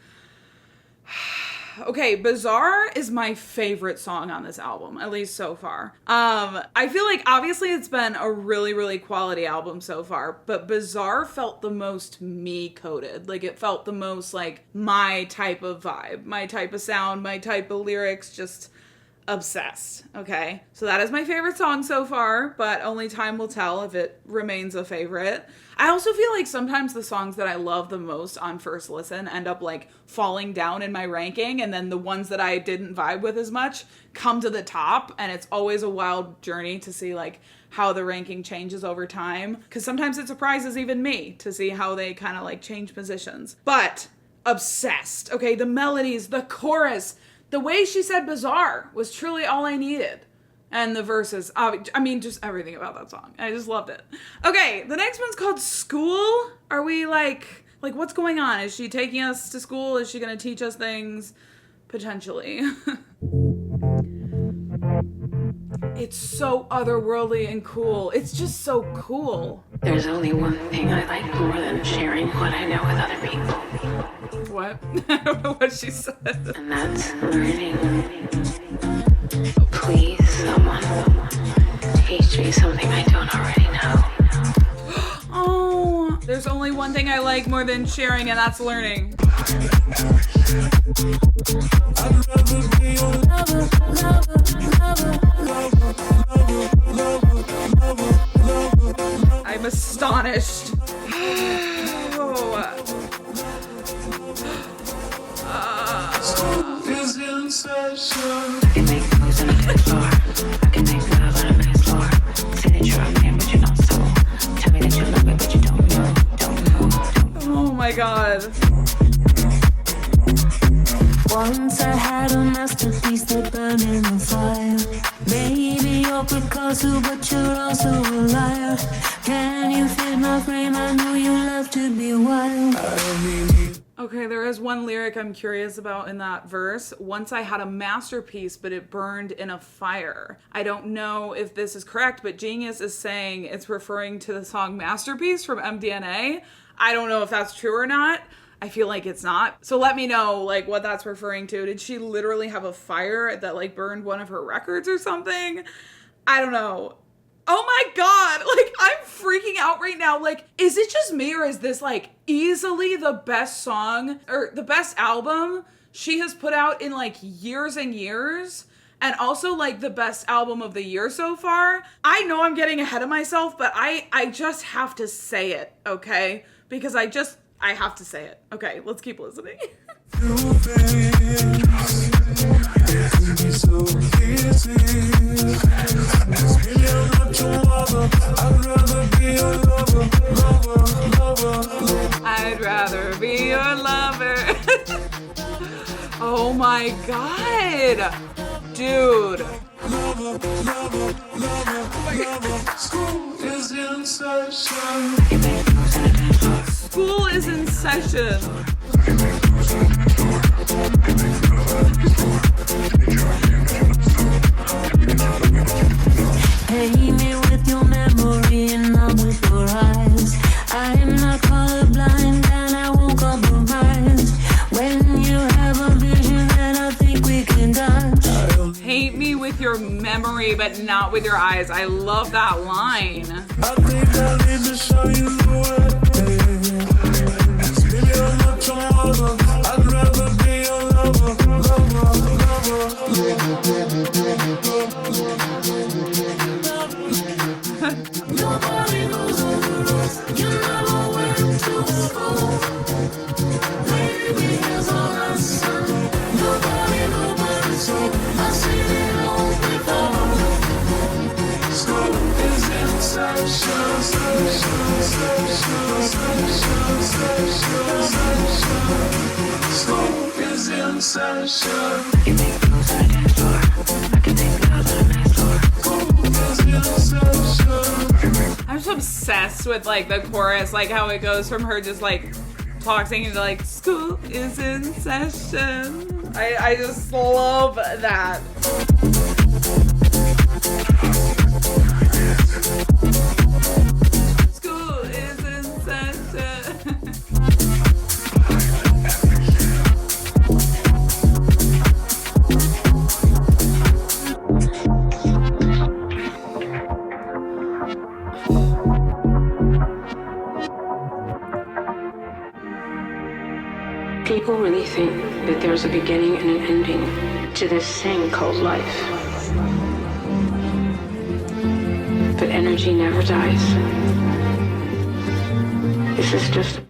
Okay, Bizarre is my favorite song on this album, at least so far. I feel like obviously it's been a really, really quality album so far, but Bizarre felt the most me-coded. Like, it felt the most like my type of vibe, my type of sound, my type of lyrics, just obsessed, okay? So that is my favorite song so far, but only time will tell if it remains a favorite. I also feel like sometimes the songs that I love the most on first listen end up like falling down in my ranking, and then the ones that I didn't vibe with as much come to the top, and it's always a wild journey to see like how the ranking changes over time, because sometimes it surprises even me to see how they kind of like change positions. But obsessed, okay? The melodies, the chorus, the way she said bizarre was truly all I needed. And the verses, I mean, just everything about that song. I just loved it. Okay, the next one's called School. Are we like what's going on? Is she taking us to school? Is she gonna teach us things? Potentially. It's so otherworldly and cool. It's just so cool. There's only one thing I like more than sharing what I know with other people. What? I don't know what she said. And that's learning. Please, someone, teach me something I don't already know. Oh, there's only one thing I like more than sharing, and that's learning. I'm astonished. I can make moves on a good floor. I can make love on a nice floor. Say that you're a man, but you're not so. Tell me that you love me, but you don't know. Don't know. Oh my god. Once I had a masterpiece that burned in the fire. while. Baby, you're Picasso, but you're also a liar. Can you fit my frame? I know you love to be wild. Okay, there is one lyric I'm curious about in that verse. Once I had a masterpiece, but it burned in a fire. I don't know if this is correct, but Genius is saying it's referring to the song Masterpiece from MDNA. I don't know if that's true or not. I feel like it's not. So let me know, like, what that's referring to. Did she literally have a fire that, like, burned one of her records or something? I don't know. Oh my God, like, I'm freaking out right now. Like, is it just me, or is this, like, easily the best song or the best album she has put out in, like, years and years? And also, like, the best album of the year so far? I know I'm getting ahead of myself, but I just have to say it, okay? Because I have to say it. Okay, let's keep listening. I'd rather be your lover. Oh my God. Dude. School is in session. School is in session. Pay me with your memory and not with your eyes. I am not colorblind and I won't compromise. When you have a vision that I think we can touch. Paint me with your memory, but not with your eyes. I love that line. I think I need to show you the way. Baby, I'm not your mother. I'd rather be your lover. Nobody knows all the rules. You never went to school. Baby, here's all I saw. Nobody so I've seen it all before. School is in session. School is in session. I'm just obsessed with, like, the chorus, like how it goes from her just, like, talking to, like, school is in session. I just love that. School is in session. People really think that there's a beginning and an ending to this thing called life. But energy never dies. This is just...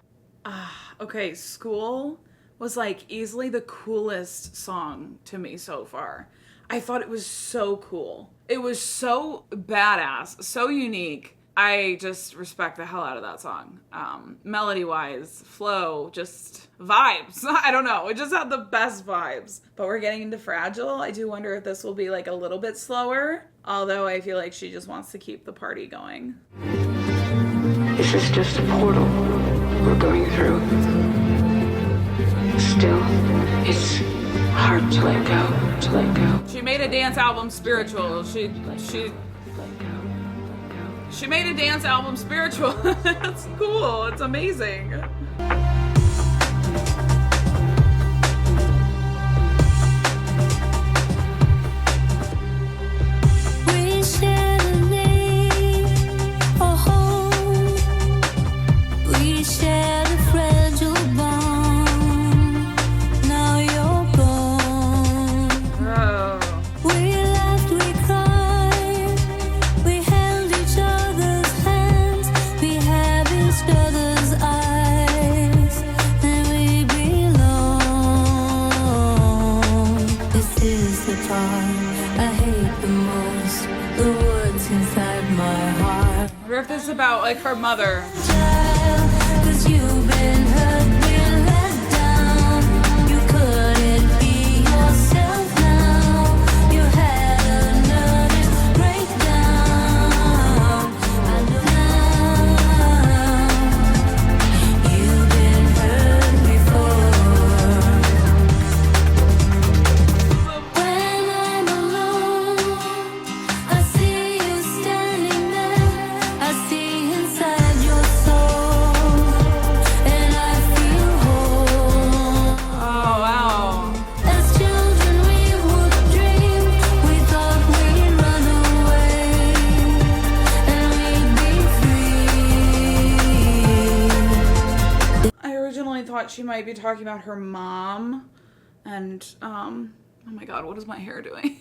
Okay, School was, like, easily the coolest song to me so far. I thought it was so cool. It was so badass, so unique. I just respect the hell out of that song. Melody-wise, flow, just vibes. I don't know. It just had the best vibes. But we're getting into Fragile. I do wonder if this will be, like, a little bit slower. Although I feel like she just wants to keep the party going. This is just a portal we're going through. Still, it's hard to let go, She made a dance album spiritual. She made a dance album spiritual. That's cool. It's amazing. We share a name, a home. We share a fragile bond. Now you're gone. Oh. We laughed, we cried. We held each other's hands. We have each other's eyes. And we belong. This is the part I hate the most. The words inside my heart. I wonder if this is about, like, her mother. Child, 'cause you've been hurt, been let down. You couldn't be yourself now. You had a thought she might be talking about her mom. And, oh my god, what is my hair doing?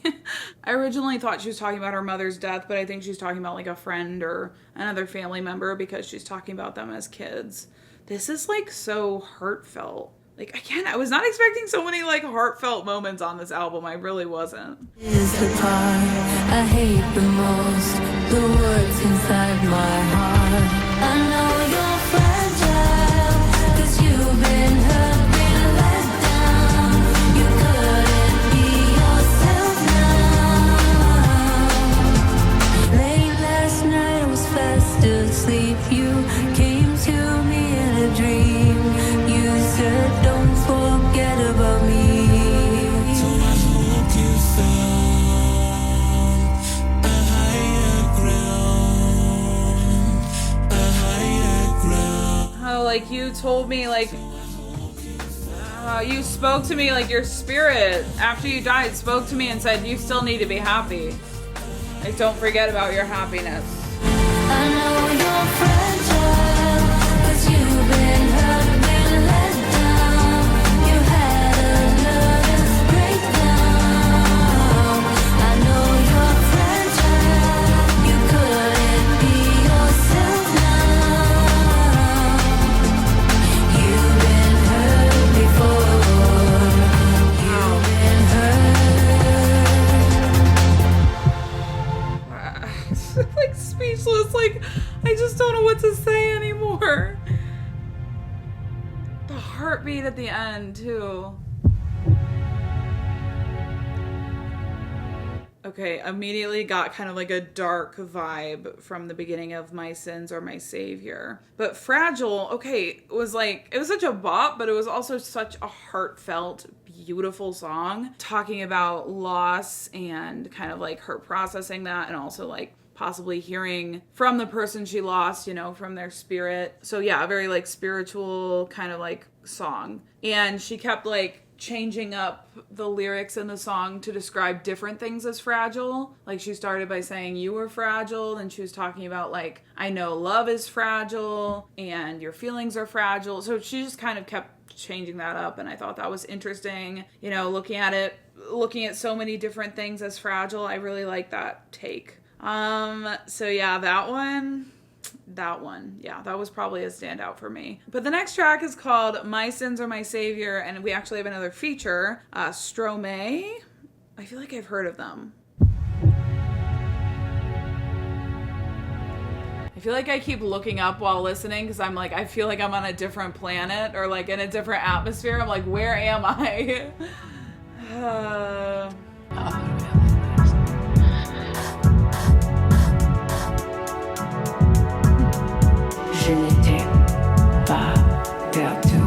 I originally thought she was talking about her mother's death, but I think she's talking about like a friend or another family member because she's talking about them as kids. This is like so heartfelt. Like, again, I was not expecting so many like heartfelt moments on this album. I really wasn't. Is the part I hate the most, the words inside my heart. I know you're fragile, 'cause you've been hurt, been let down. You couldn't be yourself now. Late last night I was fast asleep. You came to me in a dream. You said don't forget about me. So I hope you found a higher ground. Oh, like you told me, like, you spoke to me, like your spirit after you died spoke to me and said you still need to be happy. Like, don't forget about your happiness. I know you're fragile, 'cause you've been hurt, been let down. You had a nervous breakdown. I know you're fragile, you couldn't be yourself now. You've been hurt before, you've been hurt. Like speechless, like I just don't know what to say anymore. The heartbeat at the end too. Okay, immediately got kind of like a dark vibe from the beginning of My Sins Are My Savior. But Fragile, okay, was like, it was such a bop, but it was also such a heartfelt, beautiful song talking about loss and kind of like her processing that, and also like possibly hearing from the person she lost, you know, from their spirit. So yeah, a very like spiritual kind of like song. And she kept like changing up the lyrics in the song to describe different things as fragile. Like she started by saying you were fragile, then she was talking about like, I know love is fragile and your feelings are fragile. So she just kind of kept changing that up, and I thought that was interesting. You know, looking at so many different things as fragile, I really like that take. So yeah, that one, yeah, that was probably a standout for me. But the next track is called My Sins Are My Savior, and we actually have another feature, Stromae. I feel like I've heard of them. I feel like I keep looking up while listening because I'm like, I feel like I'm on a different planet or like in a different atmosphere. I'm like, where am I? Je n'étais pas perdu.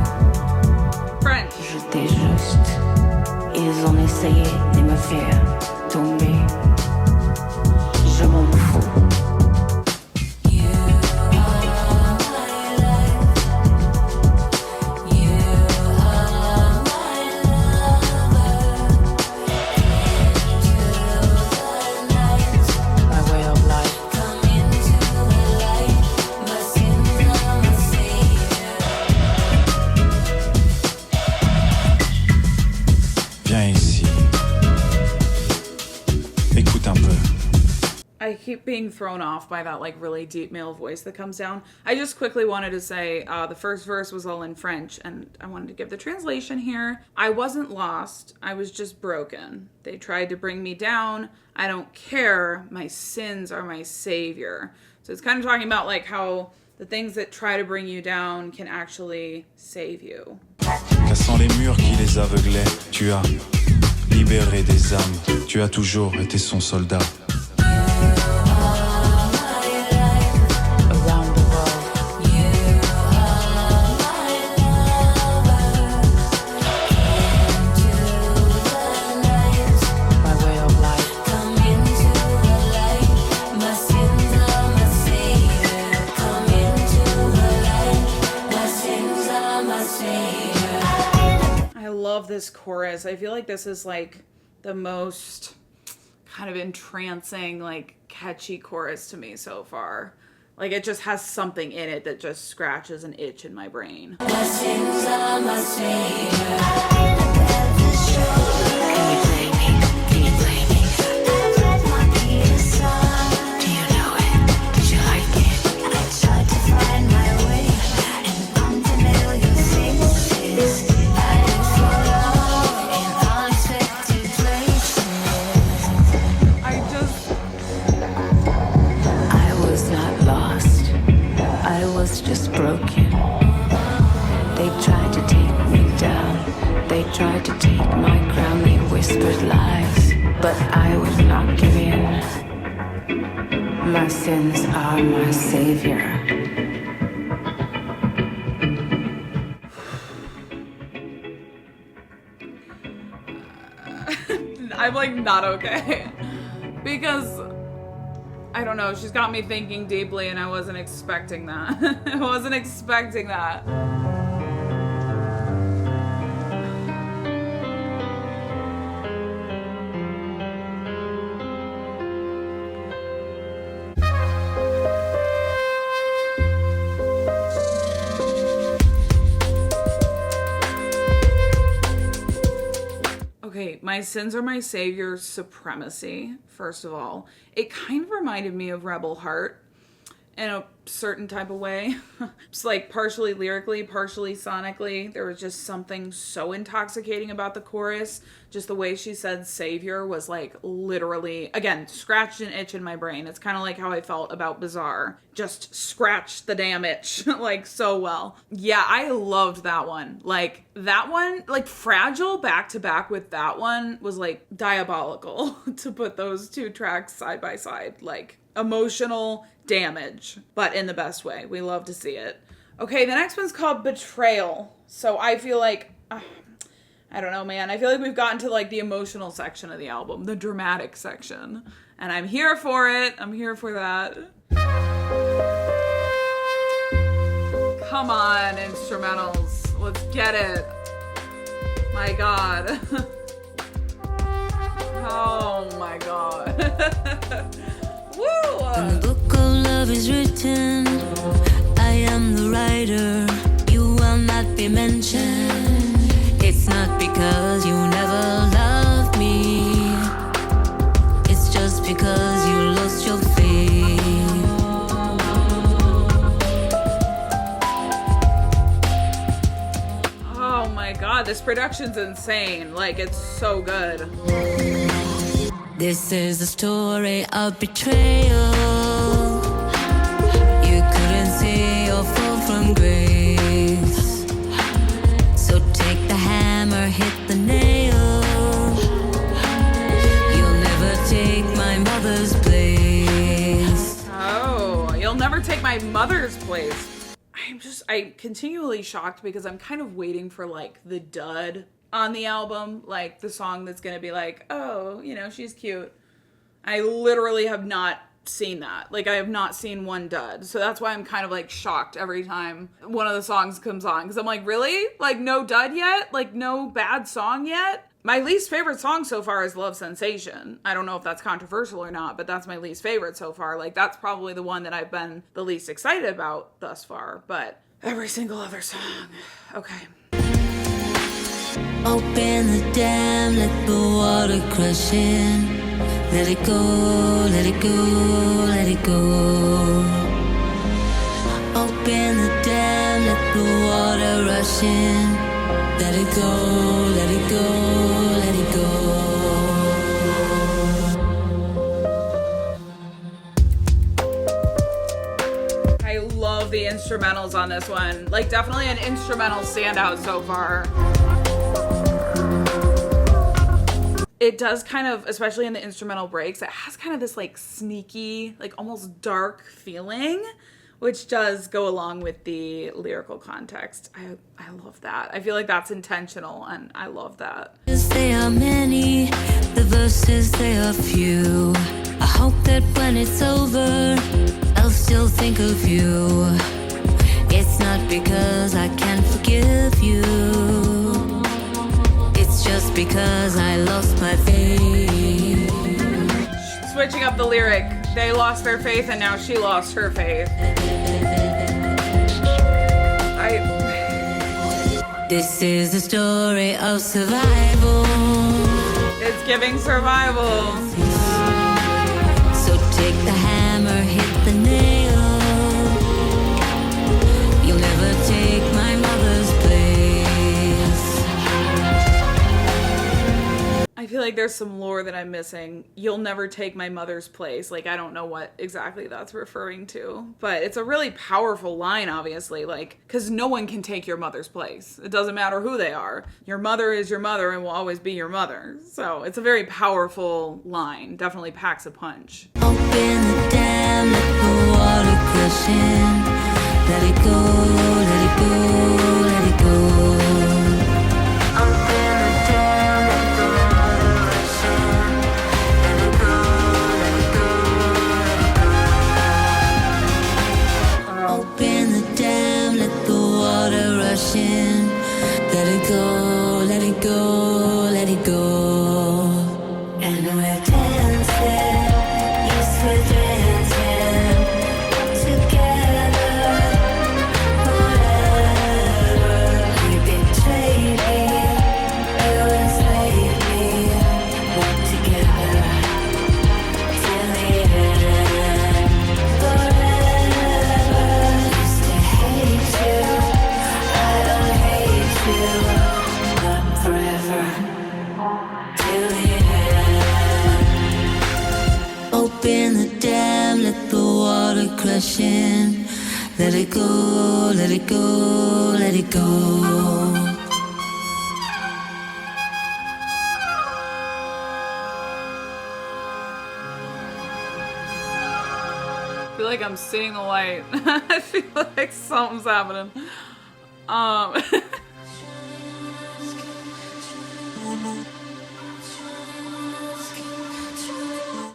French. J'étais juste. Ils ont essayé de me faire tomber. Je m'en fous. I keep being thrown off by that like really deep male voice that comes down. I just quickly wanted to say the first verse was all in French, and I wanted to give the translation here. I wasn't lost, I was just broken. They tried to bring me down. I don't care. My sins are my savior. So it's kind of talking about like how the things that try to bring you down can actually save you. Cassant les murs qui les aveuglait, tu as libéré des âmes. Tu as toujours été son soldat. This chorus, I feel like this is like the most kind of entrancing, like catchy chorus to me so far. Like it just has something in it that just scratches an itch in my brain. My sins are my savior. Can you play me? Can you play me? Do you know it? Did you like it? I tried to find my way in unfamiliar spaces. I looked for love in unexpected places. I was not lost. I was just broken. They tried to take me down. They tried to take my crown. They whispered lies, but I would not give in. My sins are my savior. I'm like not okay. Because I don't know, she's got me thinking deeply and I wasn't expecting that. I wasn't expecting that. Okay, My Sins Are My Savior's supremacy, first of all. It kind of reminded me of Rebel Heart in a certain type of way. It's like partially lyrically, partially sonically. There was just something so intoxicating about the chorus. Just the way she said savior was like literally, again, scratched an itch in my brain. It's kind of like how I felt about Bizarre. Just scratched the damn itch like so well. Yeah, I loved that one. Like that one, like Fragile back to back with that one was like diabolical to put those two tracks side by side. Like emotional damage, but in the best way. We love to see it. Okay, the next one's called Betrayal. So I feel like, I don't know, man. I feel like we've gotten to like the emotional section of the album, the dramatic section. And I'm here for it. I'm here for that. Come on, instrumentals. Let's get it. My God. Oh my God. Woo! When the book of love is written, I am the writer. You will not be mentioned. It's not because you never loved me. It's just because you lost your faith. Oh my God, this production's insane. Like, it's so good. This is the story of betrayal. You couldn't see your fall from grace. So take the hammer, hit the nail. You'll never take my mother's place. Oh, you'll never take my mother's place. I'm continually shocked because I'm kind of waiting for like the dud on the album, like the song that's gonna be like, oh, you know, she's cute. I literally have not seen that. Like, I have not seen one dud. So that's why I'm kind of like shocked every time one of the songs comes on. Because I'm like, really? Like, no dud yet? Like, no bad song yet? My least favorite song so far is Love Sensation. I don't know if that's controversial or not, but that's my least favorite so far. Like, that's probably the one that I've been the least excited about thus far. But every single other song. Okay. Open the dam, let the water crush in. Let it go, let it go, let it go. Open the dam, let the water rush in. Let it go, let it go, let it go. I love the instrumentals on this one. Like, definitely an instrumental standout so far. It does kind of, especially in the instrumental breaks, it has kind of this like sneaky, like almost dark feeling, which does go along with the lyrical context. I love that. I feel like that's intentional and I love that. They are many, the verses they are few. I hope that when it's over, I'll still think of you. It's not because I can't forgive you. It's just because I lost my faith. Switching up the lyric. They lost their faith and now she lost her faith. This is the story of survival. It's giving survival. So take the hammer, hit the nail. You'll never take my mother's place. I feel like there's some lore that I'm missing. You'll never take my mother's place. Like, I don't know what exactly that's referring to. But it's a really powerful line, obviously. Like, because no one can take your mother's place. It doesn't matter who they are. Your mother is your mother and will always be your mother. So it's a very powerful line. Definitely packs a punch. Open the dam, let the water crush in. Let it go, let it go, let it go. Open the dam, let the water rush in. Let it go, let it go, let it go. Open the dam, let the water rush in. Let it go, let it go, let it go. And we're dancing, yes we're dancing together. Forever, you betrayed me, you enslaved me. We're together till the end. Forever, used to hate you, I don't hate you, not forever. Till the end. Open the dam, let the water crush in. Let it go, let it go, let it go. I feel like I'm seeing the light. I feel like something's happening.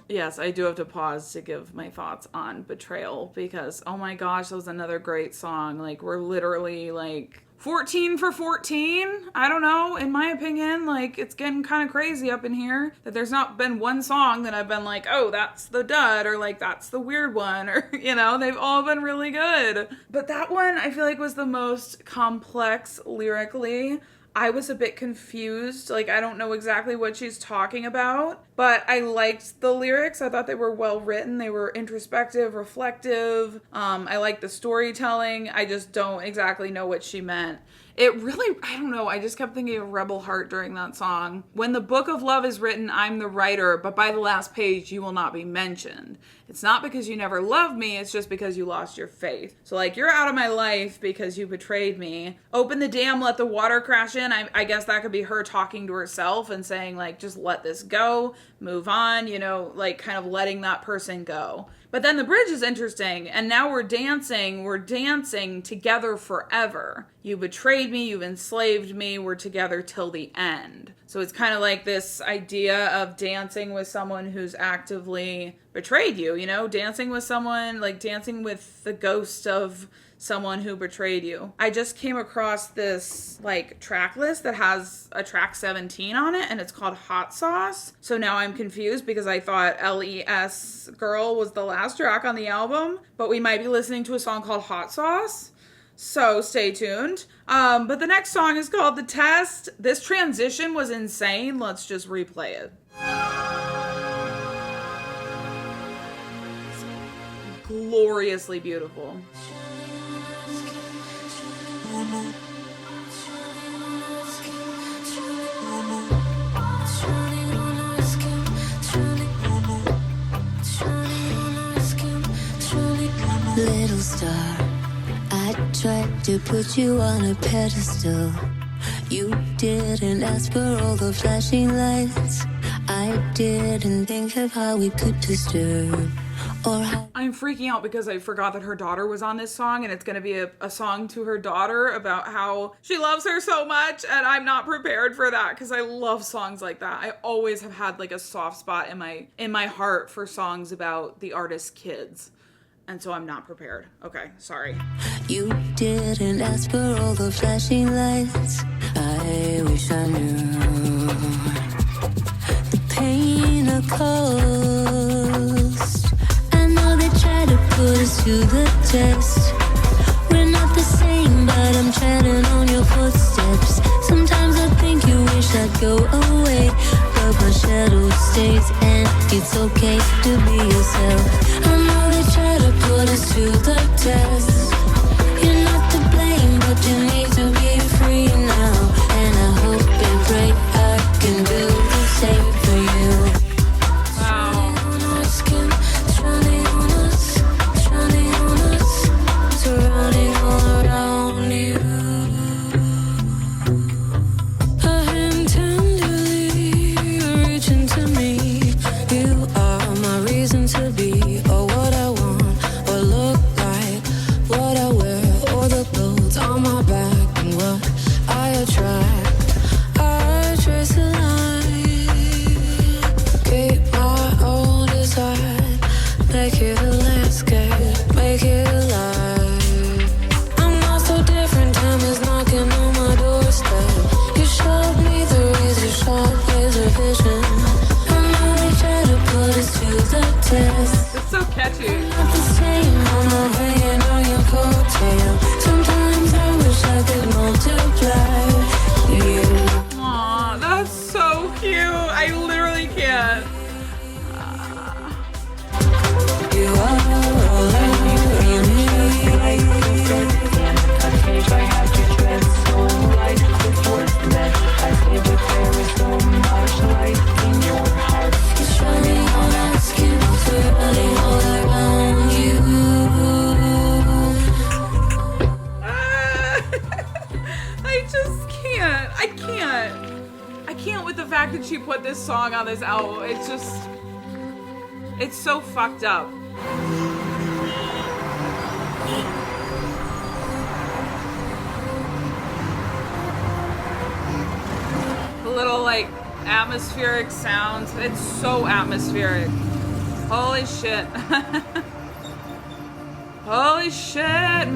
Yes, I do have to pause to give my thoughts on Betrayal because, oh my gosh, that was another great song. Like, we're literally like 14 for 14. I don't know. In my opinion, like, it's getting kind of crazy up in here that there's not been one song that I've been like, oh, that's the dud, or like, that's the weird one, or, you know, they've all been really good. But that one, I feel like, was the most complex lyrically. I was a bit confused. Like, I don't know exactly what she's talking about, but I liked the lyrics. I thought they were well written. They were introspective, reflective. I liked the storytelling. I just don't exactly know what she meant. It really, I don't know, I just kept thinking of Rebel Heart during that song. When the book of love is written, I'm the writer, but by the last page, you will not be mentioned. It's not because you never loved me, it's just because you lost your faith. So, like, you're out of my life because you betrayed me. Open the dam, let the water crash in. I guess that could be her talking to herself and saying, like, just let this go, move on, you know, like, kind of letting that person go. But then the bridge is interesting, and now we're dancing together forever. You betrayed me, you've enslaved me, we're together till the end. So it's kind of like this idea of dancing with someone who's actively betrayed you, you know? Dancing with someone, like dancing with the ghost of someone who betrayed you. I just came across this like track list that has a track 17 on it and it's called Hot Sauce. So now I'm confused because I thought L.E.S. Girl was the last track on the album, but we might be listening to a song called Hot Sauce. So stay tuned. But the next song is called The Test. This transition was insane. Let's just replay it. It's gloriously beautiful. Little star, I tried to put you on a pedestal. You didn't ask for all the flashing lights. I didn't think of how we could disturb. I'm freaking out because I forgot that her daughter was on this song, and it's going to be a song to her daughter about how she loves her so much, and I'm not prepared for that because I love songs like that. I always have had like a soft spot in my heart for songs about the artist's kids. And so I'm not prepared. Okay, sorry. You didn't ask for all the flashing lights. I wish I knew the pain of cost. to the test. We're not the same, but I'm treading on your footsteps. Sometimes I think you wish I'd go away, but my shadow stays, and it's okay to be yourself. I know they try to put us to the test. You're not to blame, but you need to be free now. And I hope and pray I can do the same for you. Wow. On our skin, shining on us, shining on us, surrounding all around you. A hand tenderly reaching to me. You are my reason to be, or what I want, or look like, what I wear, or the clothes on my back, and what I attract. I trace a line, keep my own design, make it a landscape, make it alive. I'm not so different, time is knocking on my doorstep. You showed me the razor sharp laser vision. I know they try to put us to the test. It's so catchy. Not the same, I'm not hanging on your coattail. Sometimes I wish I could multiply you. Aw, that's so cute. I literally can't. You are all I It's shining on our skin, swirling all around you. I just can't. I can't with the fact that she put this song on this album. It's just, it's so fucked up. The little like atmospheric sounds. It's so atmospheric. Holy shit. Holy shit.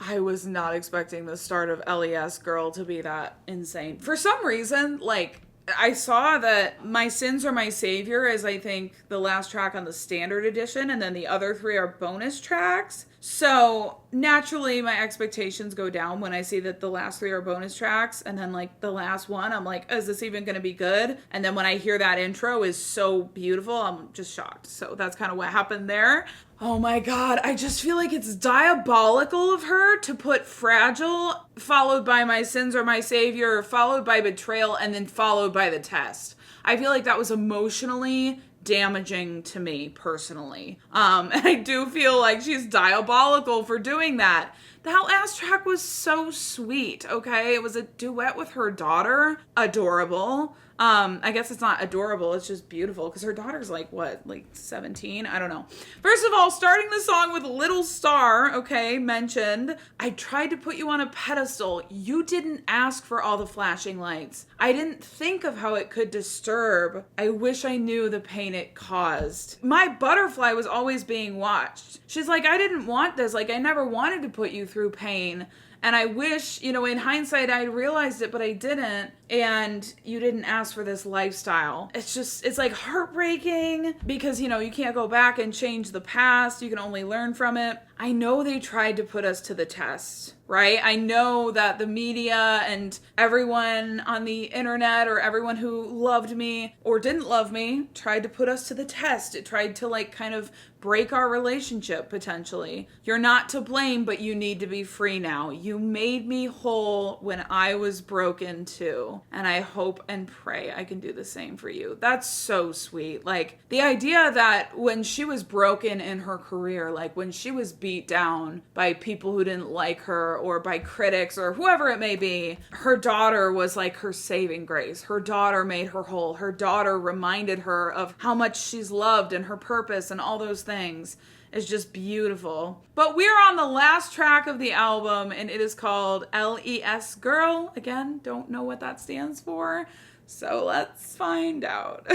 I was not expecting the start of L.E.S. Girl to be that insane. For some reason, like, I saw that My Sins Are My Savior is, I think, the last track on the standard edition, and then the other three are bonus tracks. So, naturally, my expectations go down when I see that the last three are bonus tracks, and then, like, the last one, I'm like, is this even gonna be good? And then when I hear that intro is so beautiful, I'm just shocked. So that's kind of what happened there. Oh my god, I just feel like it's diabolical of her to put Fragile, followed by My Sins Are My Savior, followed by Betrayal, and then followed by The Test. I feel like that was emotionally damaging to me personally. And I do feel like she's diabolical for doing that. That last track was so sweet, okay? It was a duet with her daughter. Adorable. I guess it's not adorable, it's just beautiful, because her daughter's like, what, like 17? I don't know. First of all, starting the song with Little Star, okay, mentioned. I tried to put you on a pedestal. You didn't ask for all the flashing lights. I didn't think of how it could disturb. I wish I knew the pain it caused. My butterfly was always being watched. She's like, I didn't want this. Like, I never wanted to put you through pain. And I wish, you know, in hindsight, I realized it, but I didn't. And you didn't ask for this lifestyle. It's just, it's like heartbreaking because, you know, you can't go back and change the past. You can only learn from it. I know they tried to put us to the test, right? I know that the media and everyone on the internet or everyone who loved me or didn't love me tried to put us to the test. It tried to like kind of break our relationship potentially. You're not to blame, but you need to be free now. You made me whole when I was broken too. And I hope and pray I can do the same for you. That's so sweet. Like the idea that when she was broken in her career, like when she was beat down by people who didn't like her or by critics or whoever it may be, her daughter was like her saving grace. Her daughter made her whole. Her daughter reminded her of how much she's loved and her purpose and all those things. Is just beautiful. But we're on the last track of the album and it is called L.E.S. Girl. Again, don't know what that stands for. So let's find out.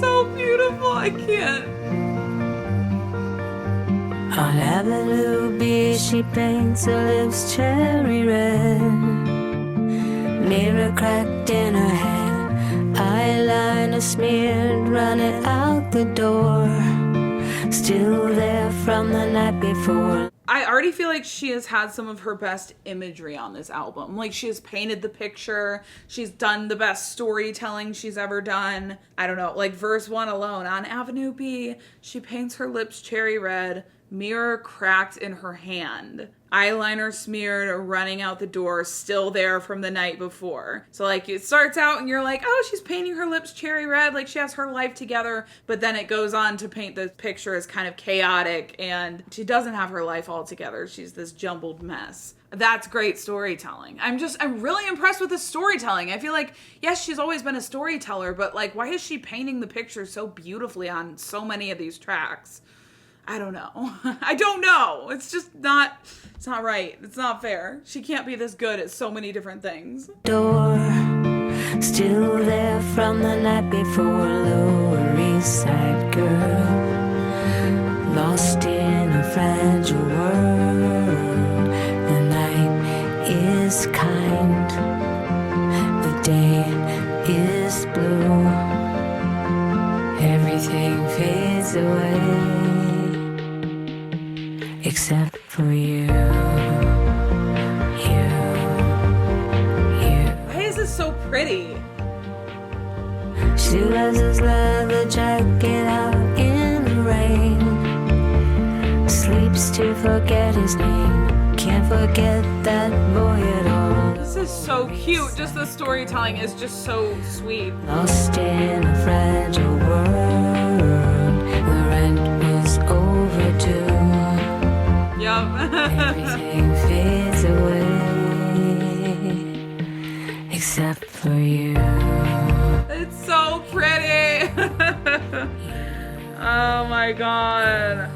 So beautiful, I can't. On Avenue B, she paints her lips cherry red. Mirror cracked in her head, eyeliner smeared, running out the door. Still there from the night before. I already feel like she has had some of her best imagery on this album. Like, she has painted the picture. She's done the best storytelling she's ever done. I don't know, like verse 1 alone. On Avenue B, she paints her lips cherry red, mirror cracked in her hand, eyeliner smeared, running out the door, still there from the night before. So like it starts out and you're like, oh, she's painting her lips cherry red, like she has her life together, but then it goes on to paint the picture as kind of chaotic and she doesn't have her life all together. She's this jumbled mess. That's great storytelling. I'm really impressed with the storytelling. I feel like, yes, she's always been a storyteller, but like, why is she painting the picture so beautifully on so many of these tracks? I don't know. I don't know. It's just not, it's not right. It's not fair. She can't be this good at so many different things. Door, still there from the night before, Lower East Side girl, lost in a fragile world. The night is kind, the day is blue, everything fades away. Except for you. Why is this so pretty? She wears his leather jacket out in the rain. Sleeps to forget his name. Can't forget that boy at all. This is so cute. Just the storytelling is just so sweet. Lost in a fragile world. The rent was overdue. Yep. Everything fades away except for you. It's so pretty. Oh my god.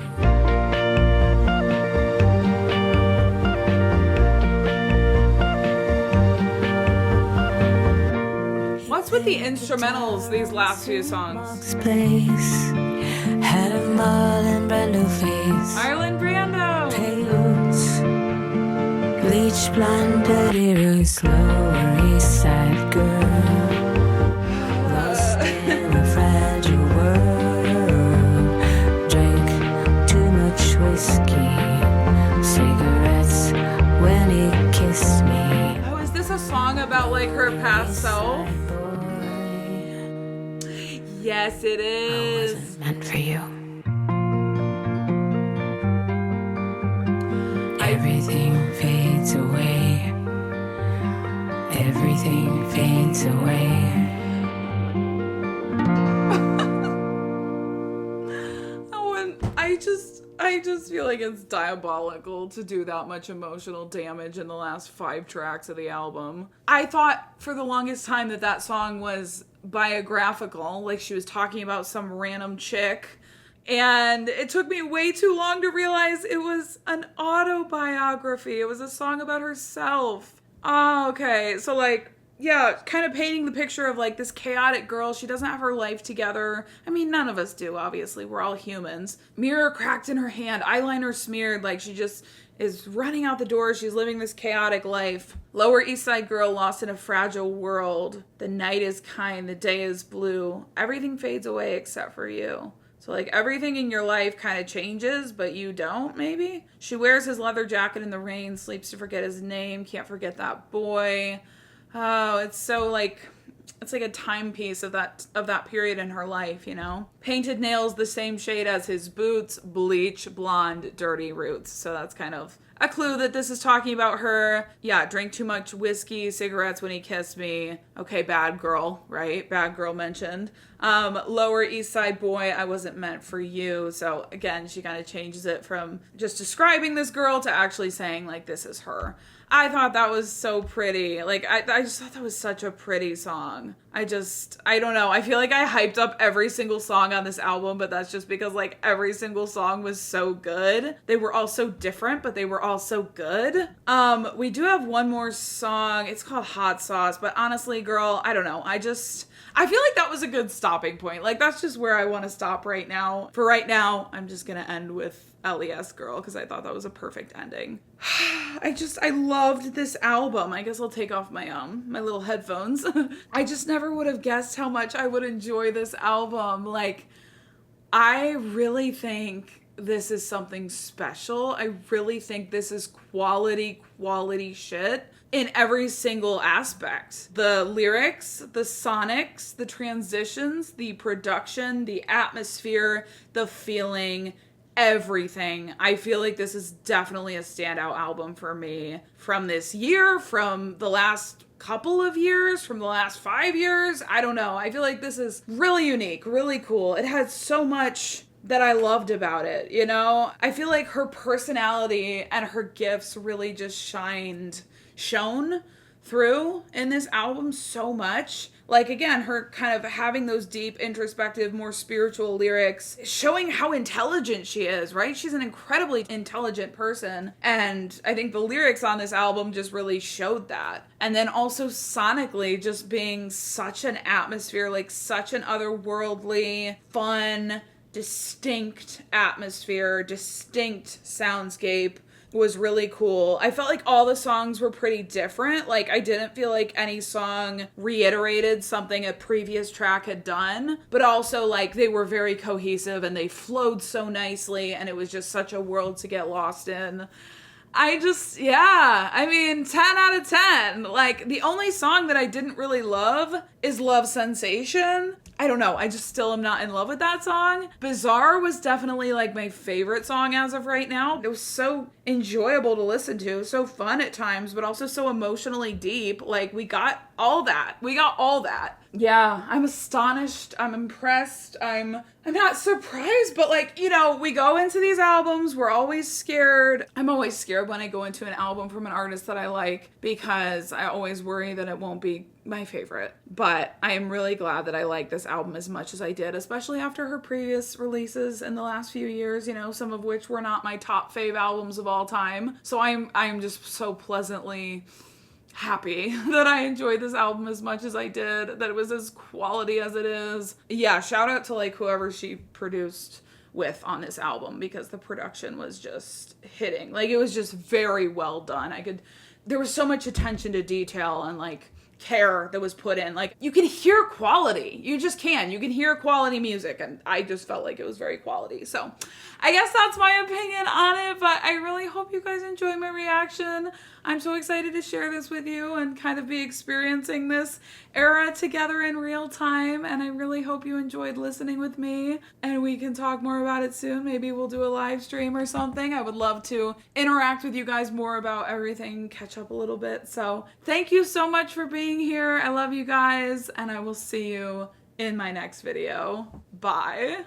What's with the instrumentals these last few songs? Place had a Marlon Brando face. Ireland Brando. Pales, bleach blonde, dirty roots, Lower East Side girl, lost in a fragile world. Drank too much whiskey, cigarettes when he kissed me. Oh, is this a song about like her past self? Yes, it is. Wasn't meant for you. Everything fades away. Everything fades away. I just feel like it's diabolical to do that much emotional damage in the last 5 tracks of the album. I thought for the longest time that song was biographical, like she was talking about some random chick. And it took me way too long to realize it was an autobiography. It was a song about herself. Oh, okay. So like, yeah, kind of painting the picture of like this chaotic girl. She doesn't have her life together. I mean, none of us do, obviously. We're all humans. Mirror cracked in her hand, eyeliner smeared, like she just is running out the door. She's living this chaotic life. Lower East Side girl lost in a fragile world. The night is kind, the day is blue. Everything fades away except for you. So like everything in your life kind of changes, but you don't, maybe? She wears his leather jacket in the rain, sleeps to forget his name, can't forget that boy. Oh, it's so like, it's like a timepiece of that period in her life, you know? Painted nails the same shade as his boots, bleach, blonde, dirty roots. So that's kind of a clue that this is talking about her. Yeah, drank too much whiskey, cigarettes when he kissed me. Okay, bad girl, right? Bad girl mentioned. Lower East Side boy, I wasn't meant for you. So again, she kind of changes it from just describing this girl to actually saying like, this is her. I thought that was so pretty. Like, I just thought that was such a pretty song. I don't know. I feel like I hyped up every single song on this album, but that's just because, like, every single song was so good. They were all so different, but they were all so good. We do have one more song. It's called Hot Sauce, but honestly, girl, I don't know. I feel like that was a good stopping point. Like, that's just where I want to stop right now. For right now, I'm just going to end with L.E.S girl because I thought that was a perfect ending. I loved this album. I guess I'll take off my my little headphones. I just never would have guessed how much I would enjoy this album. Like, I really think this is something special. I really think this is quality shit in every single aspect. The lyrics, the sonics, the transitions, the production, the atmosphere, the feeling, everything. I feel like this is definitely a standout album for me from this year, from the last couple of years, from the last 5 years. I don't know. I feel like this is really unique, really cool. It had so much that I loved about it, you know? I feel like her personality and her gifts really just shone through in this album so much. Like, again, her kind of having those deep, introspective, more spiritual lyrics, showing how intelligent she is, right? She's an incredibly intelligent person. And I think the lyrics on this album just really showed that. And then also sonically just being such an atmosphere, like such an otherworldly, fun, distinct atmosphere, distinct soundscape was really cool. I felt like all the songs were pretty different. Like, I didn't feel like any song reiterated something a previous track had done, but also like they were very cohesive and they flowed so nicely and it was just such a world to get lost in. I mean, 10 out of 10. Like, the only song that I didn't really love is Love Sensation. I don't know. I just still am not in love with that song. Bizarre was definitely like my favorite song as of right now. It was so enjoyable to listen to, so fun at times, but also so emotionally deep. Like, we got all that. Yeah, I'm astonished. I'm impressed. I'm not surprised, but like, you know, we go into these albums, we're always scared. I'm always scared when I go into an album from an artist that I like because I always worry that it won't be my favorite. But I am really glad that I like this album as much as I did, especially after her previous releases in the last few years, you know, some of which were not my top fave albums of all time. So I'm just so pleasantly happy that I enjoyed this album as much as I did, that it was as quality as it is. Yeah, shout out to like whoever she produced with on this album because the production was just hitting. Like, it was just very well done. There was so much attention to detail and like care that was put in. Like, you can hear quality. You just can. You can hear quality music, and I just felt like it was very quality. So I guess that's my opinion on it, but I really hope you guys enjoy my reaction. I'm so excited to share this with you and kind of be experiencing this era together in real time, and I really hope you enjoyed listening with me, and we can talk more about it soon. Maybe we'll do a live stream or something. I would love to interact with you guys more about everything, catch up a little bit. So thank you so much for being here. I love you guys, and I will see you in my next video. Bye.